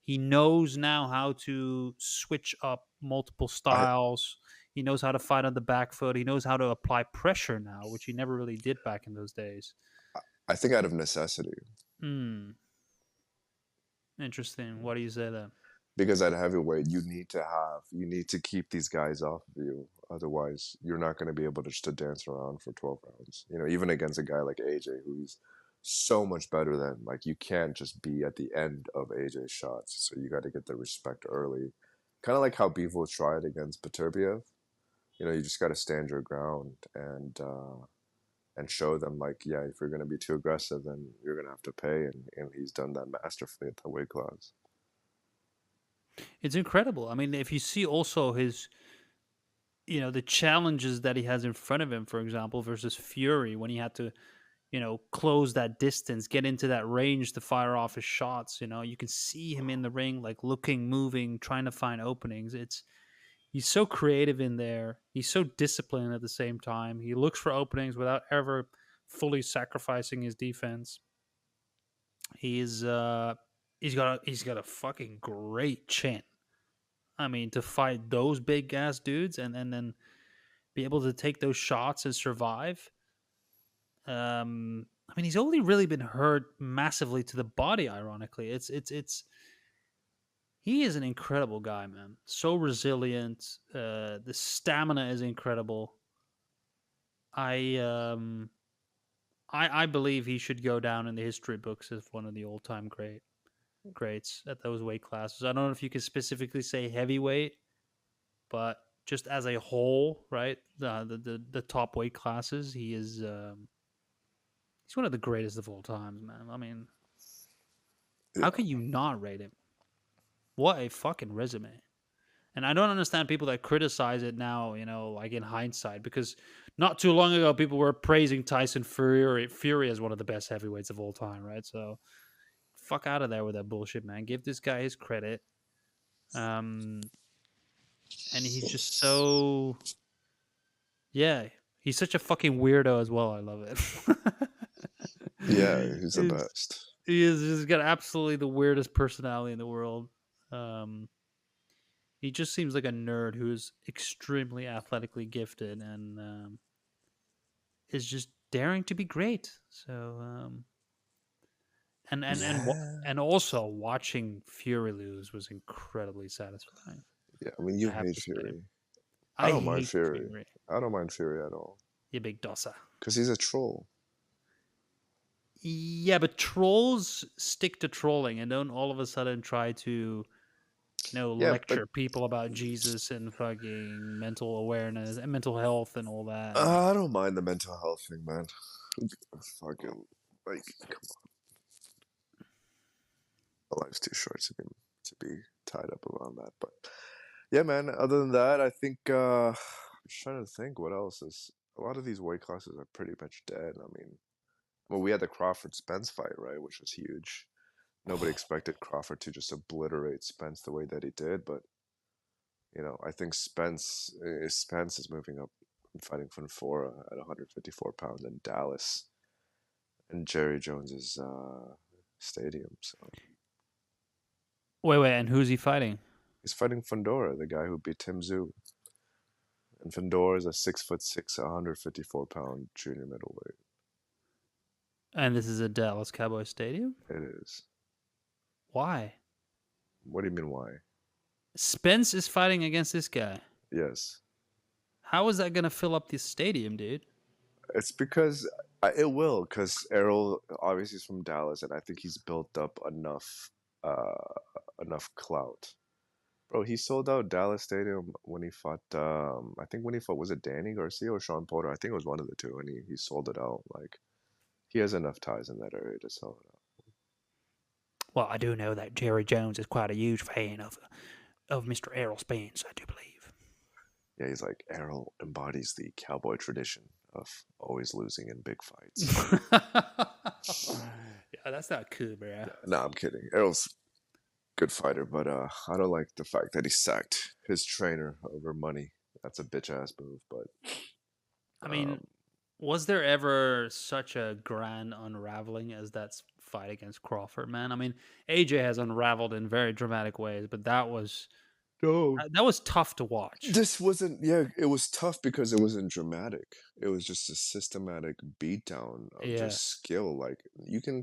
knows now how to switch up multiple styles. He knows how to fight on the back foot. He knows how to apply pressure now, which he never really did back in those days. I think out of necessity. Interesting. Why do you say that? Because at heavyweight, you need to keep these guys off of you. Otherwise, you're not going to be able to dance around for 12 rounds. Even against a guy like AJ, who's so much better than, like, you can't just be at the end of AJ's shots. So you got to get the respect early. Kind of like how Bivol tried against Beterbiev. You just got to stand your ground and show them, like, yeah, if you're going to be too aggressive, then you're going to have to pay. And he's done that masterfully at the weight class. It's incredible. I mean, if you see also his, the challenges that he has in front of him, for example, versus Fury, when he had to, close that distance, get into that range to fire off his shots, you can see him in the ring, like looking, moving, trying to find openings. He's so creative in there. He's so disciplined at the same time. He looks for openings without ever fully sacrificing his defense. He's got a fucking great chin. I mean, to fight those big ass dudes and then be able to take those shots and survive. I mean, he's only really been hurt massively to the body. Ironically, he is an incredible guy, man. So resilient. The stamina is incredible. I believe he should go down in the history books as one of the all-time greats at those weight classes. I don't know if you can specifically say heavyweight, but just as a whole, right? The top weight classes, he is he's one of the greatest of all times, man. I mean, how can you not rate him? What a fucking resume. And I don't understand people that criticize it now, like in hindsight, because not too long ago, people were praising Tyson Fury as one of the best heavyweights of all time, right? So, fuck out of there with that bullshit, man. Give this guy his credit. And he's just so, yeah, he's such a fucking weirdo as well. I love it. Yeah, he's the best. He's got absolutely the weirdest personality in the world. He just seems like a nerd who's extremely athletically gifted and is just daring to be great. So, and also watching Fury lose was incredibly satisfying. Yeah, I mean, you hate Fury. I don't mind Fury. I don't mind Fury at all. You big dosser. Because he's a troll. Yeah, but trolls stick to trolling and don't all of a sudden try to, lecture people about Jesus and fucking mental awareness and mental health and all that. I don't mind the mental health thing, man. Fucking, like, come on. My life's too short to be tied up around that. But yeah, man, other than that, I think, I'm just trying to think what else is. A lot of these weight classes are pretty much dead. I mean, well, we had the Crawford-Spence fight, right, which was huge. Nobody expected Crawford to just obliterate Spence the way that he did, but I think Spence is moving up and fighting Fonfora at 154 pounds in Dallas, and Jerry Jones's stadium. So wait, and who's he fighting? He's fighting Fundora, the guy who beat Tim Tszyu. And Fundora is a 6'6", 154 pound junior middleweight. And this is a Dallas Cowboys stadium? It is. Why? What do you mean, why? Spence is fighting against this guy. Yes. How is that going to fill up this stadium, dude? It's because it will, because Errol obviously is from Dallas, and I think he's built up enough clout. Bro, he sold out Dallas Stadium when he fought, I think when he fought, was it Danny Garcia or Sean Porter? I think it was one of the two, and he sold it out. Like, he has enough ties in that area to sell it out. Well, I do know that Jerry Jones is quite a huge fan of Mr. Errol Spence, I do believe. Yeah, he's like, Errol embodies the cowboy tradition of always losing in big fights. Yeah, that's not cool, bro. No, I'm kidding. Errol's a good fighter, but I don't like the fact that he sacked his trainer over money. That's a bitch-ass move, but... I mean, was there ever such a grand unraveling as that fight against Crawford, man? I mean, AJ has unraveled in very dramatic ways, but that was tough to watch. This wasn't, it was tough because it wasn't dramatic. It was just a systematic beatdown of just skill. Like, you can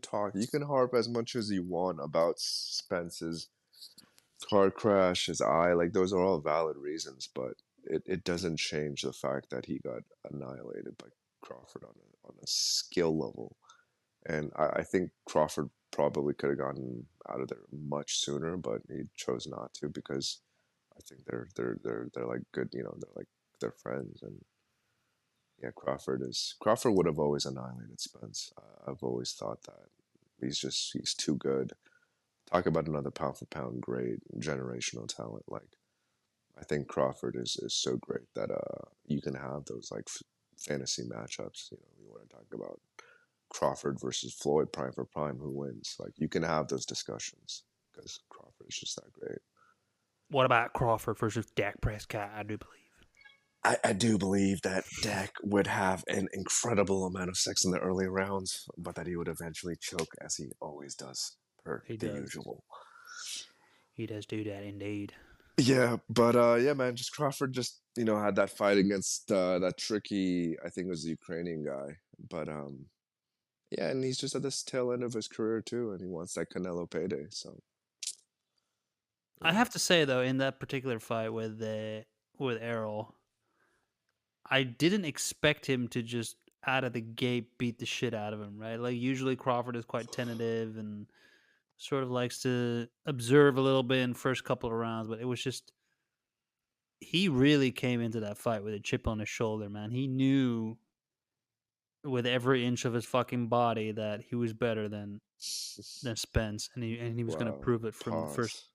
harp as much as you want about Spence's car crash, his eye, like, those are all valid reasons, but it doesn't change the fact that he got annihilated by Crawford on a skill level. And I think Crawford probably could have gotten out of there much sooner, but he chose not to because I think they're like good, they're friends. And yeah, Crawford would have always annihilated Spence. I've always thought that he's too good. Talk about another pound for pound great generational talent. Like, I think Crawford is so great that you can have those like fantasy matchups. You want to talk about Crawford versus Floyd, prime for prime, who wins? Like, you can have those discussions because Crawford is just that great. What about Crawford versus Dak Prescott? I do believe. I do believe that Dak would have an incredible amount of sex in the early rounds, but that he would eventually choke, as he always does, usual. He does do that, indeed. Yeah, but yeah, man, just Crawford just, had that fight against that tricky, I think it was the Ukrainian guy. But yeah, and he's just at this tail end of his career too, and he wants that Canelo payday, so. I have to say though, in that particular fight with Errol, I didn't expect him to just out of the gate beat the shit out of him, right? Like, usually Crawford is quite tentative and sort of likes to observe a little bit in the first couple of rounds, but it was just, he really came into that fight with a chip on his shoulder, man. He knew with every inch of his fucking body that he was better than Spence, and he was going to prove it from the first.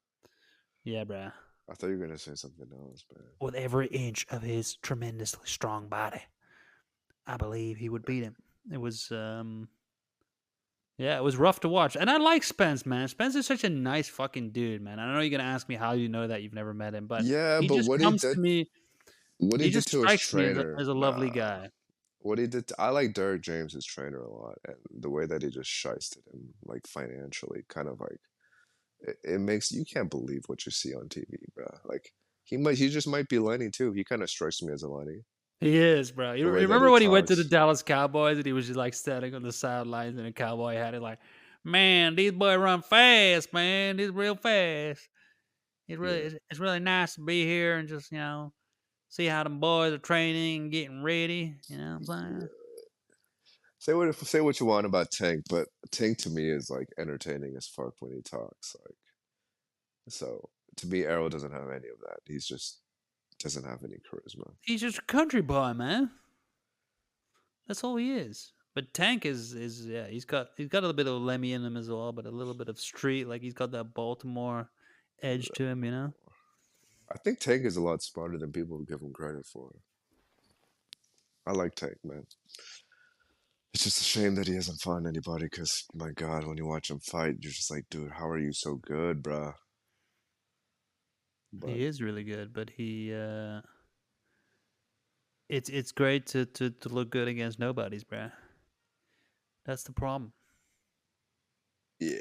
Yeah, bruh. I thought you were gonna say something else, man. With every inch of his tremendously strong body, I believe he would beat him. It was, yeah, it was rough to watch. And I like Spence, man. Spence is such a nice fucking dude, man. I know you're gonna ask me how you know that you've never met him, but Yeah, he but just comes to me. what he He did just to his strikes me trainer, as a lovely guy. what he did, I like Derek James' trainer a lot, and the way that he just shysted him, like financially, kind of like it makes you can't believe what you see on TV, bro. Like he just might be Lenny too. He kind of strikes me as a Lenny. He is, bro. You The way that remember he when he went to the talks. Dallas Cowboys and he was just like standing on the sidelines in a cowboy hat and like, man, these boys run fast, man. These real fast. It's really nice to be here and just, see how them boys are training and getting ready. You know what I'm saying? Say what you want about Tank, but Tank to me is like entertaining as fuck when he talks. Like so to me, Arrow doesn't have any of that. He's just doesn't have any charisma. He's just a country boy, man. That's all he is. But Tank is yeah, he's got a little bit of Lemmy in him as well, but a little bit of street. Like he's got that Baltimore edge to him, I think Tank is a lot smarter than people give him credit for. I like Tank, man. It's just a shame that he hasn't fought anybody because, my God, when you watch him fight, you're just like, dude, how are you so good, bruh? But He is really good, but it's great to look good against nobodies, bruh. That's the problem. yeah,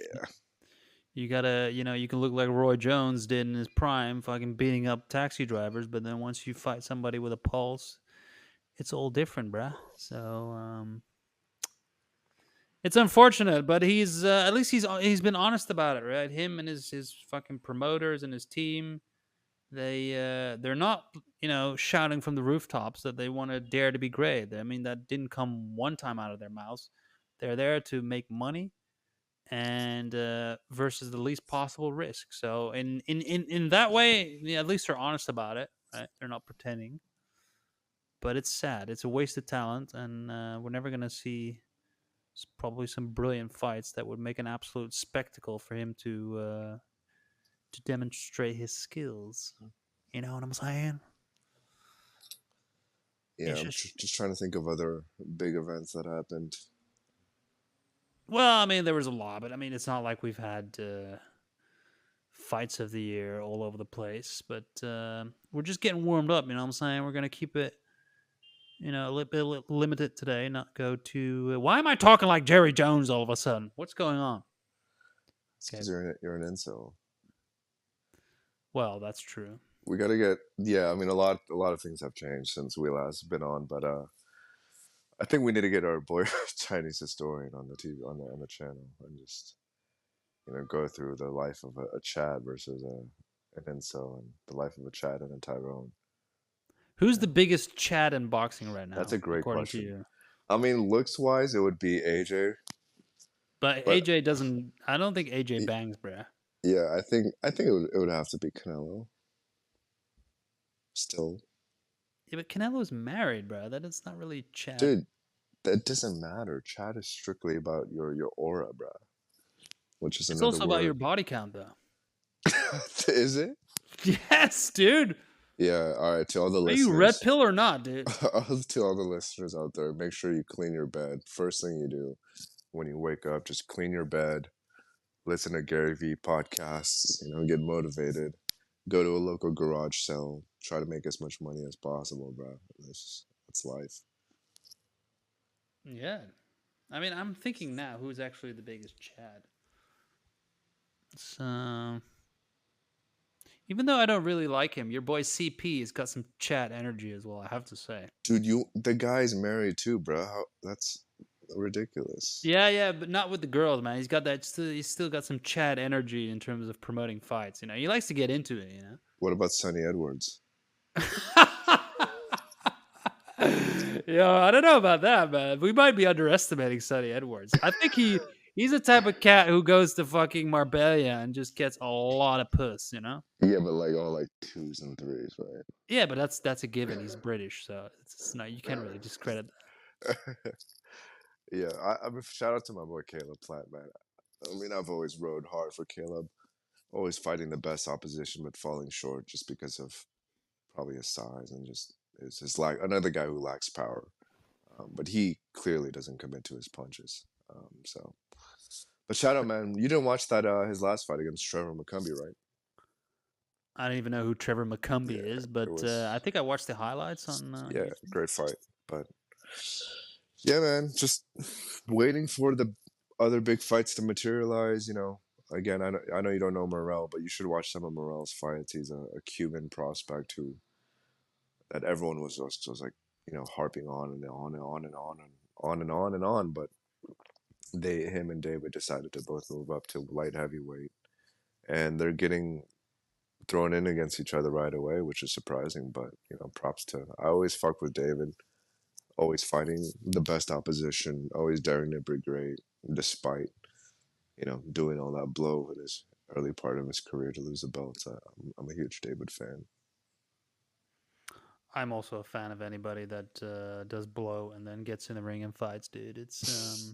You gotta, you can look like Roy Jones did in his prime, fucking beating up taxi drivers, but then once you fight somebody with a pulse, it's all different, bruh. So, it's unfortunate, but he's at least he's been honest about it, right? Him and his fucking promoters and his team, they're not shouting from the rooftops that they want to dare to be great. I mean, that didn't come one time out of their mouths. They're there to make money and versus the least possible risk. So in that way, yeah, at least they're honest about it, right? They're not pretending. But it's sad. It's a waste of talent, and we're never gonna see probably some brilliant fights that would make an absolute spectacle for him to demonstrate his skills. You know what I'm saying? yeah. It's I'm just trying to think of other big events that happened. Well, I mean, there was a lot, but I mean, it's not like we've had fights of the year all over the place. But we're just getting warmed up. You know what I'm saying? We're gonna keep it, a little bit limited today. Not go to. Why am I talking like Jerry Jones all of a sudden? What's going on? Because you're an incel. Well, that's true. We gotta get I mean, a lot of things have changed since we last been on, but I think we need to get our boy Chinese historian on the TV on the channel and just go through the life of a Chad versus an incel and the life of a Chad and a Tyrone. Who's the biggest Chad in boxing right now? That's a great according question. to you? I mean, looks wise, it would be AJ. But AJ doesn't. I don't think AJ bangs, bruh. Yeah, I think it would have to be Canelo. Still. Yeah, but Canelo's married, bro. That is not really Chad. Dude, that doesn't matter. Chad is strictly about your aura, bro. Which is it's another also about your body count, though. Is it? Yes, dude. Yeah. All right. To all the Are listeners, you red pill or not, dude? to all the listeners out there, make sure you clean your bed. First thing you do when you wake up, just clean your bed. Listen to Gary Vee podcasts. Get motivated. Go to a local garage sale. Try to make as much money as possible, bro. That's life. Yeah. I mean, I'm thinking now who's actually the biggest Chad. So, even though I don't really like him, your boy CP has got some Chad energy as well, I have to say. Dude, the guy's married too, bro. That's ridiculous. Yeah, but not with the girls, man. He's got that. He's still got some Chad energy in terms of promoting fights. He likes to get into it. What about Sonny Edwards? Yo, I don't know about that, man. We might be underestimating Sonny Edwards. I think he's the type of cat who goes to fucking Marbella and just gets a lot of puss. Yeah, but all 2s and 3s, right? Yeah, but that's a given. He's British, so it's not. You can't really discredit that. Yeah, I mean, shout out to my boy Caleb Platt, man. I mean, I've always rode hard for Caleb. always fighting the best opposition, but falling short just because of probably his size and just his lack. Another guy who lacks power, but he clearly doesn't commit to his punches. So, but shout out, man! You didn't watch that his last fight against Trevor McCumbee, right? I don't even know who Trevor McCumbee Yeah, is, it but was I think I watched the highlights on. yeah, YouTube. great fight. But yeah, man, just waiting for the other big fights to materialize. Again, I know you don't know Morrell, but you should watch some of Morrell's fights. He's a Cuban prospect that everyone was just like harping on and on and on and on and on and on and on. But him and David decided to both move up to light heavyweight, and they're getting thrown in against each other right away, which is surprising. But props to. I always fuck with David. Always fighting the best opposition. Always daring to be great, despite doing all that blow in his early part of his career to lose the belt. I'm a huge David fan. I'm also a fan of anybody that does blow and then gets in the ring and fights, dude. It's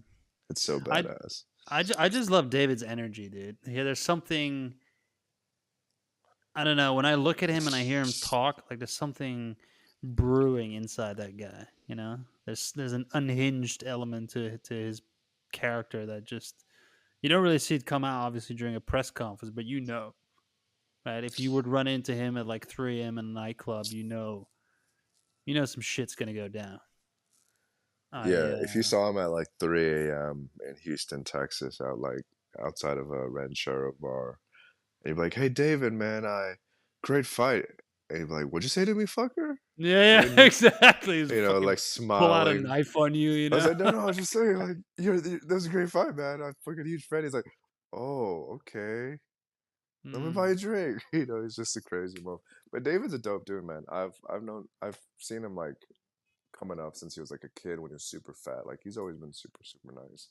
It's so badass. I just love David's energy, dude. Yeah, there's something. I don't know. When I look at him and I hear him talk, like there's something brewing inside that guy. There's an unhinged element to his character that just you don't really see it come out obviously during a press conference, but right? If you would run into him at like 3 a.m. in a nightclub, some shit's gonna go down. If you saw him at like 3 a.m. in Houston, Texas, outside of a Red Sheriff bar, and you'd be like, "Hey, David, man, great fight." And you'd be like, "What'd you say to me, fucker?" Yeah, exactly. Like smiling. Pull out a knife on you. I was like, "No, I was just saying, like, that was a great fight, man. I'm a fucking huge fan." He's like, "Oh, okay. Let me buy you a drink." He's just a crazy move. But David's a dope dude, man. I've seen him like coming up since he was like a kid when he was super fat. Like he's always been super, super nice.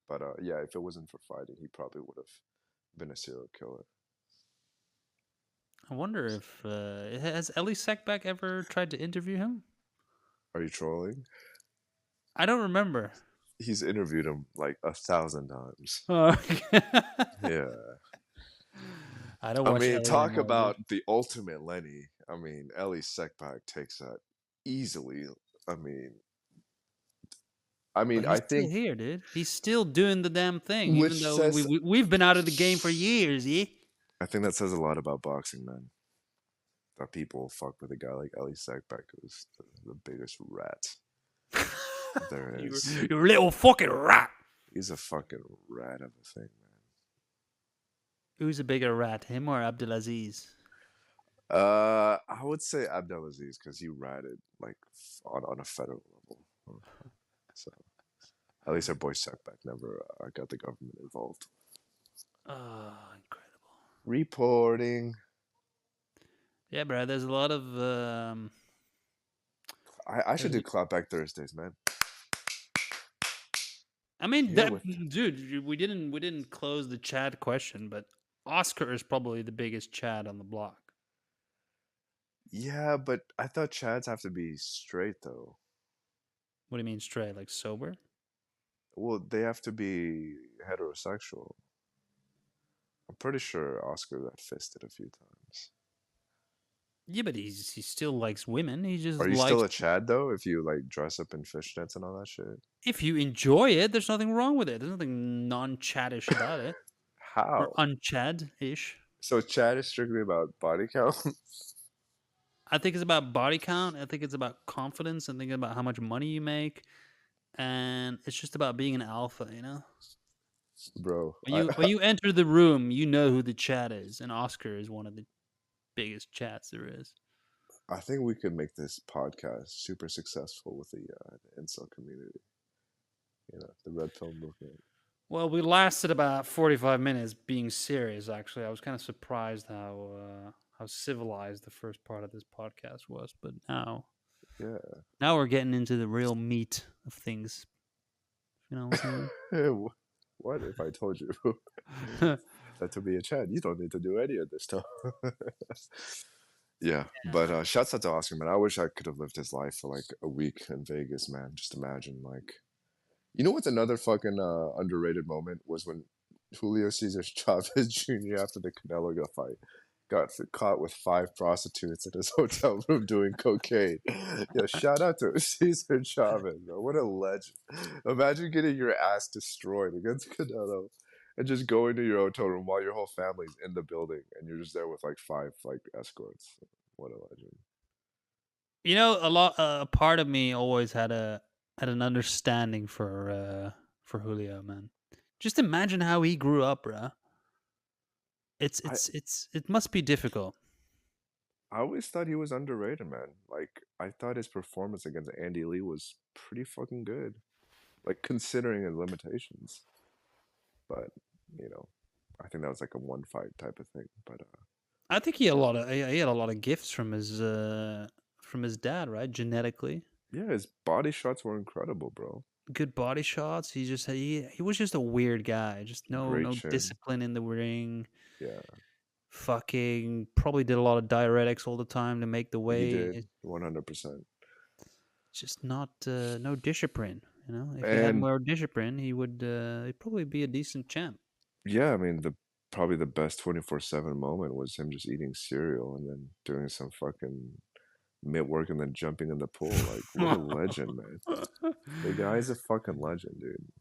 But yeah, if it wasn't for fighting, he probably would have been a serial killer. I wonder if has Ellie Sackback ever tried to interview him? Are you trolling? I don't remember. He's interviewed him like 1,000 times. Oh, yeah. I don't. Watch Ellie talk anymore, about dude. the ultimate Lenny. Ellie Sackback takes that easily. I But he's I think still here, dude. He's still doing the damn thing, Which even though says- we've been out of the game for years, yeah. I think that says a lot about boxing, man. That people fuck with a guy like Ellie Sackback, who's the biggest rat there is. You little fucking rat. He's a fucking rat of a thing, man. Who's a bigger rat, him or Abdulaziz? I would say Abdelaziz because he ratted like on a federal level. So at least our boy Sackback never got the government involved. Oh, incredible. Reporting. Yeah, bro. There's a lot of. I should do Clapback Thursdays, man. I mean, Yeah, dude, we didn't close the Chad question, but Oscar is probably the biggest Chad on the block. Yeah, but I thought Chads have to be straight though. What do you mean straight? Like sober? Well, they have to be heterosexual. I'm pretty sure Oscar got fisted a few times. Yeah, but he still likes women. He just Are you likes. still a Chad though? If you like dress up in fishnets and all that shit? If you enjoy it, there's nothing wrong with it. There's nothing non-Chadish about it. How? Or un-Chad-ish. So Chad is strictly about body count? I think it's about body count. I think it's about confidence and thinking about how much money you make. And it's just about being an alpha, you know? Bro. When you enter the room, you know who the Chad is. And Oscar is one of the biggest chats there is. I think we could make this podcast super successful with the incel community. The red pill movement. Well, we lasted about 45 minutes being serious, actually. I was kind of surprised how civilized the first part of this podcast was. But now we're getting into the real meat of things. You know what I'm saying? What if I told you that to be a Chad, you don't need to do any of this stuff? Yeah, but shouts out to Oscar, man. I wish I could have lived his life for like a week in Vegas, man. Just imagine, like, what's another fucking underrated moment was when Julio Cesar Chavez Jr. after the Canelo fight got caught with 5 prostitutes in his hotel room doing cocaine. Yo, shout out to Cesar Chavez, bro. What a legend. Imagine getting your ass destroyed against Canelo and just going to your hotel room while your whole family's in the building and you're just there with like 5 like escorts. What a legend. You know, a part of me always had an understanding for Julio, man. Just imagine how he grew up, bro. It must be difficult. I always thought he was underrated, man. Like, I thought his performance against Andy Lee was pretty fucking good. Like, considering his limitations. But, you know, I think that was like a one fight type of thing. But I think he had a lot of gifts from his dad, right? Genetically, yeah, his body shots were incredible, bro. good body shots. He was just a weird guy. Just Great no chin. discipline in the ring. Yeah, Fucking probably did a lot of diuretics all the time to make the he weight. did 100%. Just not no discipline. You know, if he had And more discipline, he'd probably be a decent champ. yeah, I mean, probably the best 24/7 moment was him just eating cereal and then doing some fucking mitt work and then jumping in the pool. Like, what a legend, man. The guy's a fucking legend, dude.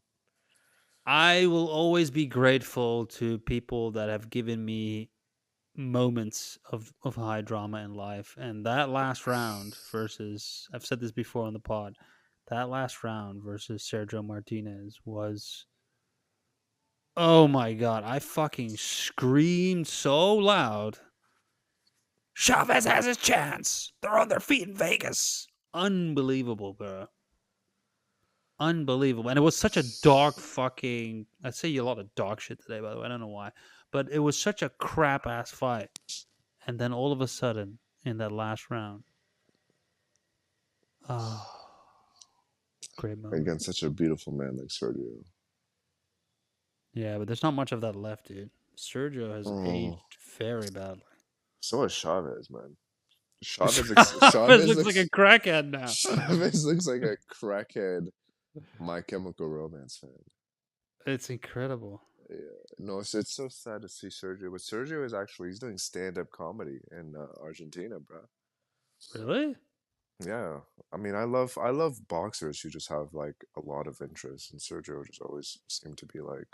I will always be grateful to people that have given me moments of high drama in life. And that last round versus, I've said this before on the pod, that last round versus Sergio Martinez was, oh my God, I fucking screamed so loud. Chavez has his chance. They're on their feet in Vegas. Unbelievable, bro. Unbelievable. And it was such a dog fucking, I say a lot of dog shit today, by the way. I don't know why. But it was such a crap ass fight. And then all of a sudden, in that last round, oh, great moment. Against such a beautiful man like Sergio. Yeah, but there's not much of that left, dude. Sergio has aged very badly. So is Chavez, man. Chavez Chavez looks like a crackhead now. Chavez looks like a crackhead My Chemical Romance fan. It's incredible. Yeah. No, it's so sad to see Sergio. But Sergio is actually, he's doing stand-up comedy in Argentina, bro. Really? Yeah. I mean, I love boxers who just have like a lot of interest, and Sergio just always seemed to be like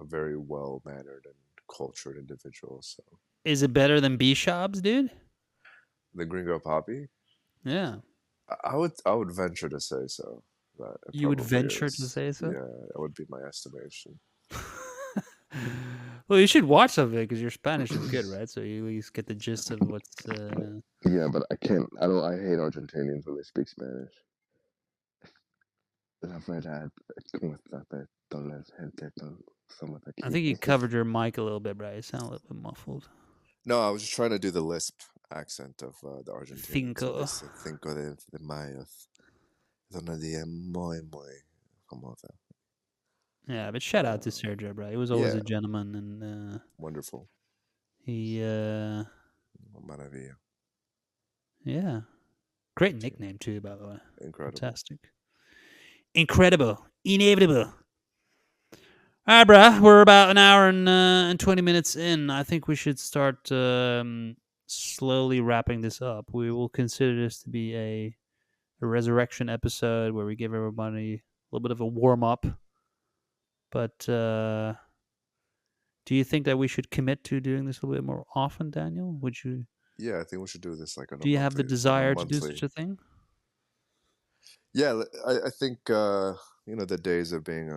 a very well-mannered and cultured individual. So Is it better than B-Shabs, dude? the Gringo Papi, Yeah. I would venture to say so. That it You would probably venture is. to say so? Yeah, that would be my estimation. Well, you should watch some of it because your Spanish is good, right? So you at least get the gist of what's. Yeah, but I can't. I hate Argentinians when they speak Spanish. La verdad, como trata toda la gente, somos aquí. I think you covered your mic a little bit, right? You sound a little bit muffled. No, I was just trying to do the lisp accent of the Argentinians. Cinco. So Cinco de Mayo. Es un día muy famosa. Yeah, but shout out to Sergio, bro. He was always a gentleman and wonderful. He Maravilla. Yeah. Great nickname too, by the way. Incredible. Fantastic. Incredible. Inevitable. All right, bruh. We're about an hour and 20 minutes in. I think we should start slowly wrapping this up. We will consider this to be a resurrection episode where we give everybody a little bit of a warm-up. But do you think that we should commit to doing this a little bit more often, Daniel? Would you? Yeah, I think we should do this like on Do you have the desire to do such a thing? Yeah, I think the days of being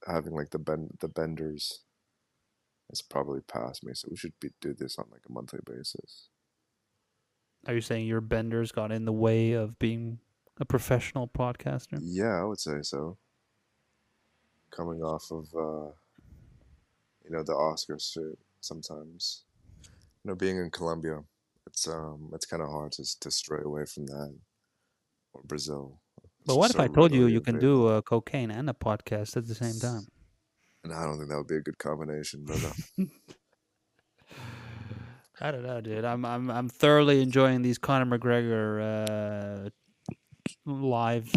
having like the benders has probably passed me. So we should do this on like a monthly basis. Are you saying your benders got in the way of being a professional podcaster? Yeah, I would say so. Coming off of the Oscars shit sometimes. Being in Colombia, it's kind of hard to stray away from that. Or Brazil. But what if I told you can do cocaine and a podcast at the same time? And I don't think that would be a good combination, brother. I don't know, dude. I'm thoroughly enjoying these Conor McGregor live.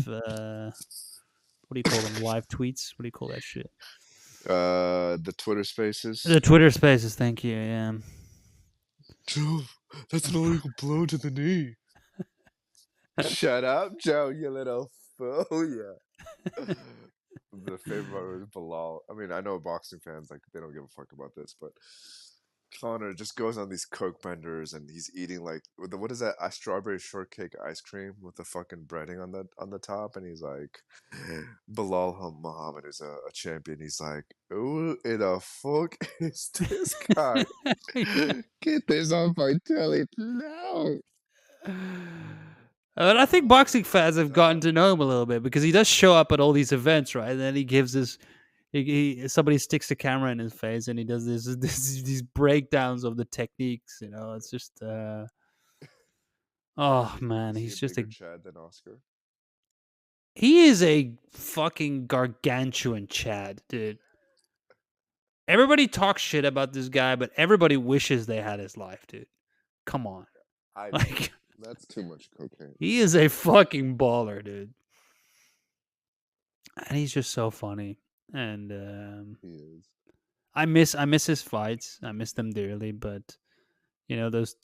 What do you call them? Live tweets? What do you call that shit? The Twitter Spaces. The Twitter Spaces. Thank you. Yeah. Joe, that's an illegal blow to the knee. Shut up, Joe, you little fool. Yeah. The favorite part was Bilal. I mean, I know boxing fans, like, they don't give a fuck about this, but Connor just goes on these coke benders and he's eating like what is that? A strawberry shortcake ice cream with the fucking breading on the top, and he's like, Bilal Muhammad is a champion. He's like, who in the fuck is this guy? Get this on my telly now. But I think boxing fans have gotten to know him a little bit because he does show up at all these events, right? And then he gives this. Somebody sticks the camera in his face and he does these breakdowns of the techniques. You know, it's just. Oh man, he's just a Chad than Oscar. He is a fucking gargantuan Chad, dude. Everybody talks shit about this guy, but everybody wishes they had his life, dude. Come on. Like, that's too much cocaine. He is a fucking baller, dude. And he's just so funny. And he is. I miss his fights. I miss them dearly, but you know, those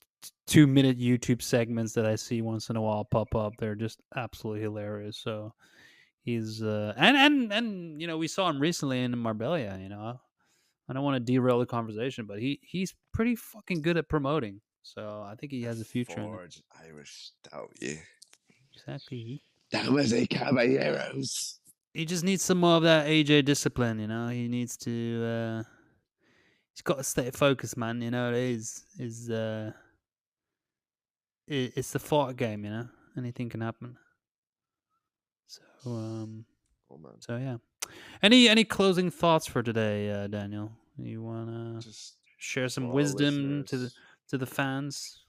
2-minute YouTube segments that I see once in a while pop up, they're just absolutely hilarious. So he's and you know, we saw him recently in Marbella, you know. I don't want to derail the conversation, but he's pretty fucking good at promoting. So I think he has a future. Forge Irish stout, yeah. Exactly. Damas y caballeros. He just needs some more of that AJ discipline, you know. He needs to. He's got to stay focused, man. You know, it's the thought game, you know. Anything can happen. So oh, man. So yeah. Any closing thoughts for today, Daniel? You wanna just share some wisdom to the fans?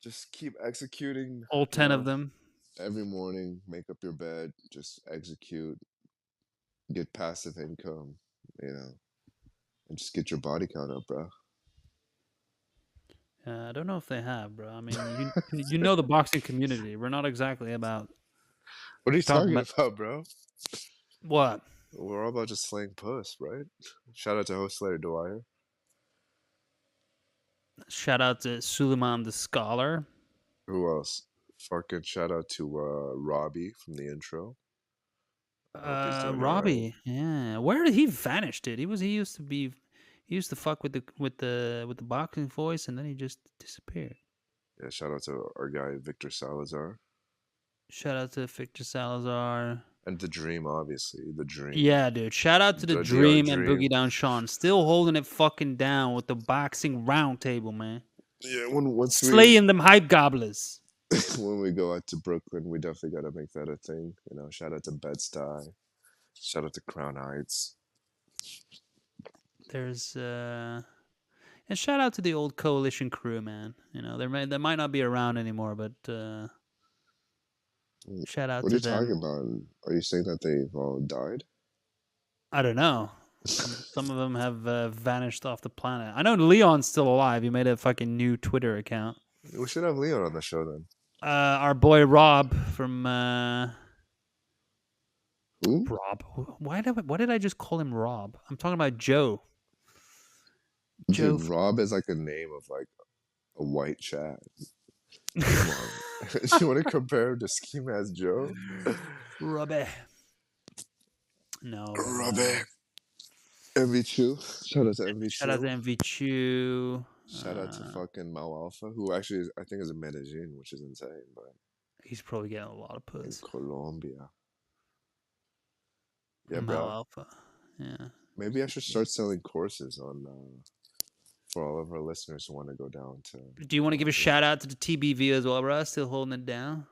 Just keep executing. All 10 of them. Every morning, make up your bed, just execute, get passive income, you know, and just get your body count up, bro. I don't know if they have, bro. I mean, you know the boxing community. We're not exactly about. What are you talking about, bro? What? We're all about just slaying puss, right? Shout out to host Slater Dwyer. Shout out to Suleiman the Scholar. Who else? Fucking shout out to Robbie from the intro. Robbie, yeah. Where did he vanish, dude? He used to fuck with the boxing voice, and then he just disappeared. Yeah, shout out to our guy Victor Salazar. Shout out to Victor Salazar. And The Dream, obviously. The Dream. Yeah, dude. Shout out to The Dream and Boogie Down Sean. Still holding it fucking down with the boxing roundtable, man. Yeah, once slaying them hype gobblers. When we go out to Brooklyn, we definitely got to make that a thing. You know, shout out to Bed-Stuy. Shout out to Crown Heights. There's and shout out to the old Coalition crew, man. You know, they might not be around anymore, but shout out to them. What are you talking about? Are you saying that they've all died? I don't know. Some of them have vanished off the planet. I know Leon's still alive. He made a fucking new Twitter account. We should have Leon on the show then. Our boy Rob from Who? Rob. Why did I just call him Rob? I'm talking about Joe. Dude, Rob is like a name of like a white Chad. Come on. You want to compare him to Ski Mask Joe? Robbie. No. Robbie. MV Chew. Shout out to MV Chew. Shout out to MV Chew. Shout out to fucking Mal Alpha, who actually I think is in Medellin, which is insane, but he's probably getting a lot of puss. In Colombia. Yeah, Mal bro. Alpha. Yeah. Maybe I should start selling courses on for all of our listeners who want to go down to. Do you want to give a shout out to the TBV as well, bro? Still holding it down?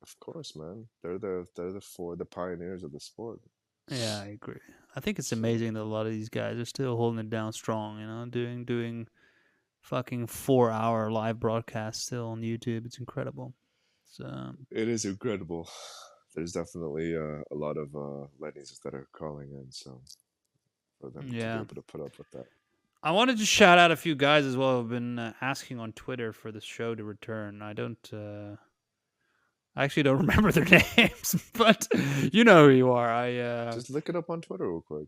Of course, man. They're the pioneers of the sport. Yeah, I agree. I think it's amazing that a lot of these guys are still holding it down strong, you know, doing fucking 4-hour live broadcasts still on YouTube. It's incredible. So it is incredible. There's definitely a lot of ladies that are calling in, so for them to be able to put up with that. I wanted to shout out a few guys as well who've been asking on Twitter for the show to return. I actually don't remember their names, but you know who you are. Just look it up on Twitter real quick.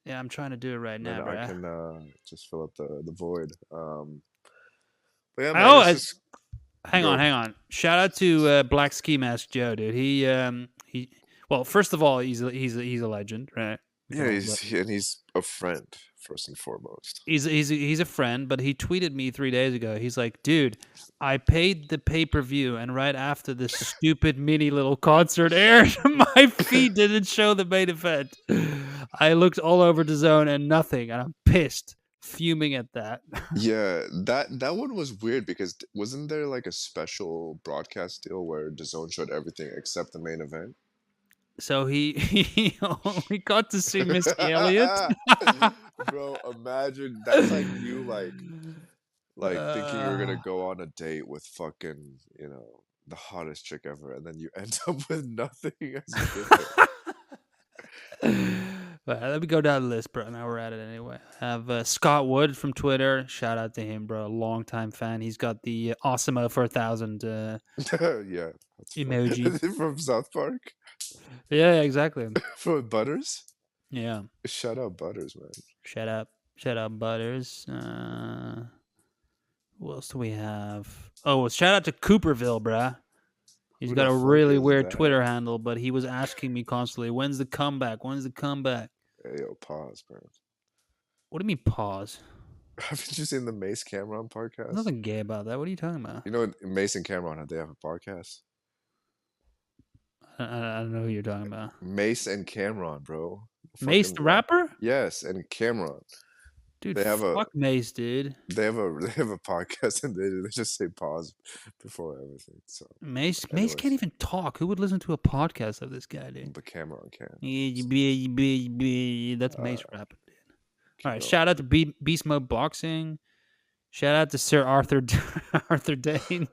Yeah, I'm trying to do it right Then now, I bro. can just fill up the void. But yeah, man, Oh, it's just hang go. on. Shout out to Black Ski Mask Joe, dude. He. Well, first of all, he's a legend, right? We can Yeah, all- he's a friend first and foremost. he's a friend, but he tweeted me 3 days ago. He's like, dude, I paid the pay-per-view, and right after this stupid mini little concert aired, my feed didn't show the main event. I looked all over the zone and nothing, and I'm pissed, fuming at that. Yeah, that one was weird because wasn't there like a special broadcast deal where DAZN showed everything except the main event? So he only got to see Missy Elliott. Bro, imagine that's like you thinking you're gonna go on a date with fucking, the hottest chick ever, and then you end up with nothing as you get there. But let me go down the list, bro. Now we're at it anyway. I have Scott Wood from Twitter. Shout out to him, bro. Longtime fan. He's got the Awesome for 1,000 Yeah, that's emoji. from South Park. Yeah, exactly. From Butters. Yeah. Shout out Butters, man. Shout out Butters. Who else do we have? Oh, shout out to Cooperville, bruh. He's Who got the a fuck really is weird that? Twitter handle, but he was asking me constantly, when's the comeback? When's the comeback? Hey, yo, pause, bro. What do you mean pause? Haven't you seen the Mace Cameron podcast? There's nothing gay about that. What are you talking about? You know, Mace and Cameron, they have a podcast. I don't know who you're talking about. Mace and Cameron, bro. Mace the Fucking- rapper? Yes, and Cameron. Dude, They have fuck Mace, dude. They have a podcast, and they just say pause before everything. So Mace anyways. can't even talk. Who would listen to a podcast of this guy, dude? but Cameron can. That's Mace rapper, dude. All right, going. shout out to Beast Mode Boxing. Shout out to Sir Arthur Arthur Dane,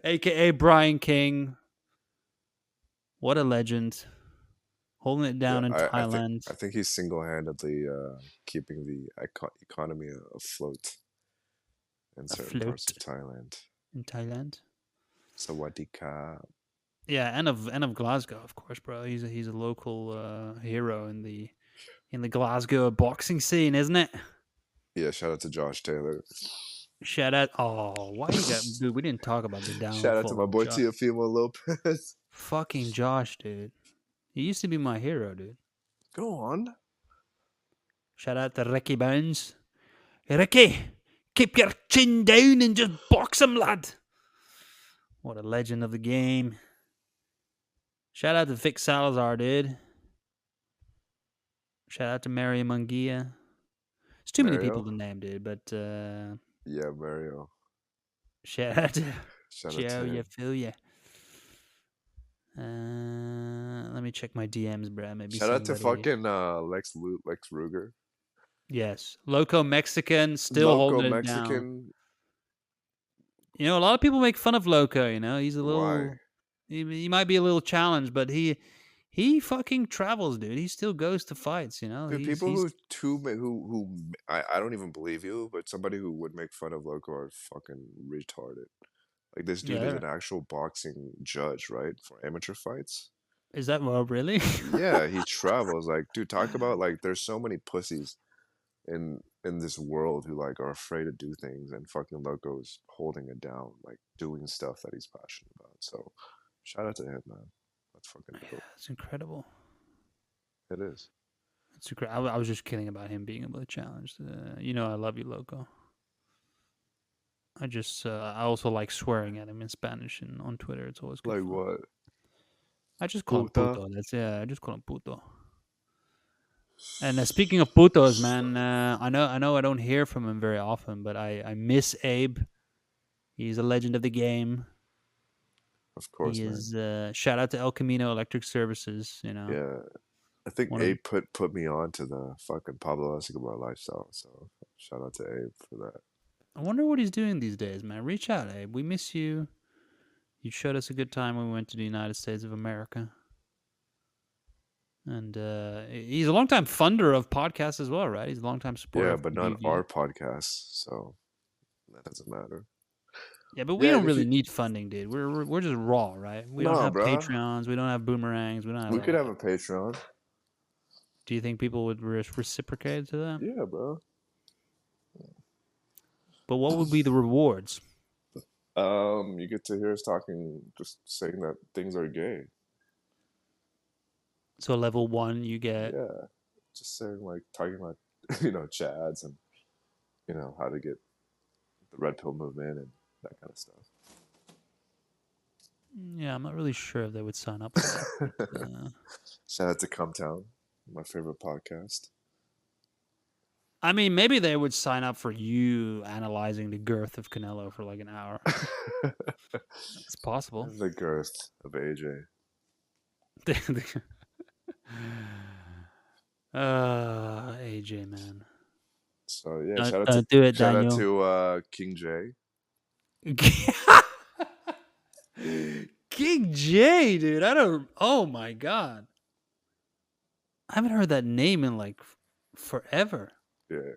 aka Brian King. What a legend. Holding it down in Thailand. I think he's single-handedly keeping the economy afloat in certain parts of Thailand. In Thailand. Sawadee ka. Yeah, and of Glasgow, of course, bro. He's a local hero in the Glasgow boxing scene, isn't it? Yeah, shout out to Josh Taylor. Shout out! Oh, why you got, dude? We didn't talk about the downfall. Shout out to my boy Josh. Teofimo Lopez. Fucking Josh, dude. He used to be my hero, dude. Go on. Shout out to Ricky Bones. Hey, Ricky, keep your chin down and just box him, lad. What a legend of the game. Shout out to Vic Salazar, dude. Shout out to Mario Munguia. There's too many people to name, dude, but yeah, Mario. shout out to Shout out Joe, to you him. feel ya. Let me check my DMs, bro. Maybe Shout out to somebody- fucking Lex Ruger. Yes, Loco Mexican, still Loco holding it down. Mexican. You know, a lot of people make fun of Loco. You know, he's a little. Why? He might be a little challenged, but he fucking travels, dude. He still goes to fights. You know, Dude, He's- people he's- who I don't even believe you, but somebody who would make fun of Loco are fucking retarded. Like this dude is Yeah. an actual boxing judge, right? For amateur fights. Is that well, really? Yeah, he travels. Like, dude, talk about like there's so many pussies in this world who like are afraid to do things, and fucking Loco's holding it down, like doing stuff that he's passionate about. So shout out to him, man. That's fucking dope. It's incredible. It is. It's incredible. I was just kidding about him being able to challenge. You know, I love you, Loco. I also like swearing at him in Spanish and on Twitter. It's always good Like fun. what? I just call him Puta? puto. I just call him puto. And speaking of putos, man, I know I don't hear from him very often, but I miss Abe. He's a legend of the game. Of course, He man. is. Shout out to El Camino Electric Services. You know. Yeah. I think One of- Abe put me on to the fucking Pablo Escobar lifestyle. So shout out to Abe for that. I wonder what he's doing these days, man. Reach out, Abe. We miss you. You showed us a good time when we went to the United States of America. And he's a longtime funder of podcasts as well, right? He's a longtime supporter. Yeah, of but not BV. our podcast, so that doesn't matter. Yeah, but we Yeah, don't if really you- need funding, dude. We're just raw, right? We don't Nah, have bruh. Patreons. We don't have boomerangs. We don't have. We all could that. have a Patreon. Do you think people would reciprocate to that? Yeah, bro. But what would be the rewards? You get to hear us talking, just saying that things are gay. So level 1, you get. Yeah, just saying like talking about chads and how to get the red pill movement and that kind of stuff. Yeah, I'm not really sure if they would sign up for that. Shout out to Cumtown, my favorite podcast. I mean, maybe they would sign up for you analyzing the girth of Canelo for like an hour. It's possible. The girth of AJ. AJ, man. So yeah, Don't shout do it, out Daniel. to King J. King J, dude. Oh my god. I haven't heard that name in like forever. Yeah.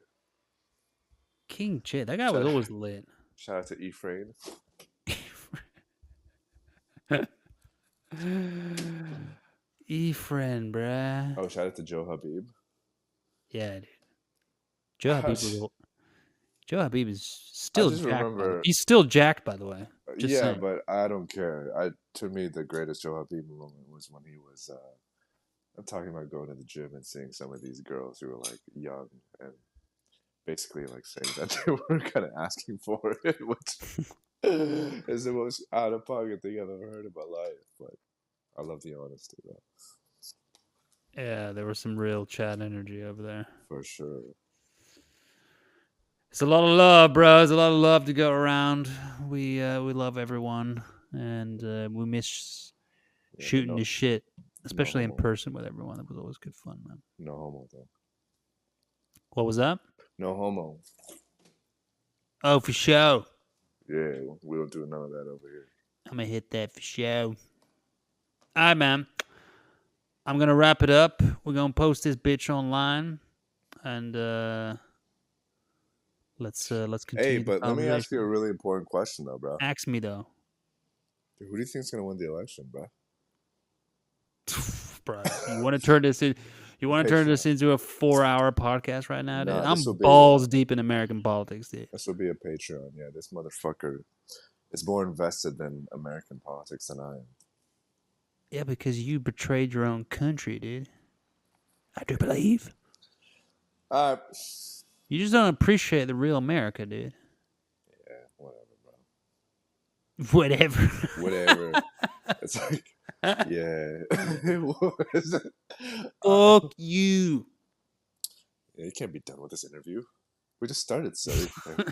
King J. That guy was always lit. Shout out to Ephraim. Ephraim, bruh. Oh, shout out to Joe Habib. Yeah, dude. Joe Habib is still just jacked. remember- He's still jacked, by the way. Just yeah, saying. but I don't care. To me, the greatest Joe Habib moment was when he was. I'm talking about going to the gym and seeing some of these girls who were like young and basically like saying that they were kind of asking for it, which is the most out of pocket thing I've ever heard in my life. But I love the honesty, though. Yeah, there was some real chat energy over there. For sure. It's a lot of love, bro. There's a lot of love to go around. We love everyone, and we miss shooting the shit, especially in person with everyone. That was always good fun, man. No homo, though. What was that? No homo. Oh, for sure. Yeah, we don't do none of that over here. I'm gonna hit that for sure. All right, man. I'm gonna wrap it up. We're gonna post this bitch online, and let's continue. Hey, the but let me ask you a conversation. really important question, though, bro. Ask me though, Who do you think's gonna win the election, bro? bro. You want to turn this in? You want to turn this into a 4-hour podcast right now, dude? Nah, I'm this'll be- balls deep in American politics, dude. This will be a Patreon. Yeah, this motherfucker is more invested in American politics than I am. Yeah, because you betrayed your own country, dude. I do believe. You just don't appreciate the real America, dude. Yeah, whatever, bro. Whatever. Whatever. It's like, yeah. What is it? Fuck you. Yeah, you can't be done with this interview. We just started, so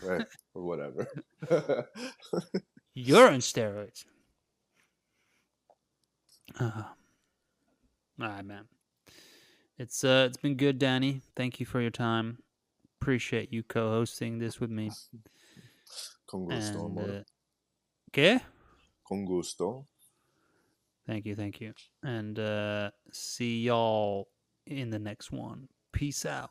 right, or whatever. You're on steroids. All right, man. It's been good, Danny. Thank you for your time. Appreciate you co-hosting this with me. Con gusto, amor. ¿Qué? Con gusto. Thank you. And see y'all in the next one. Peace out.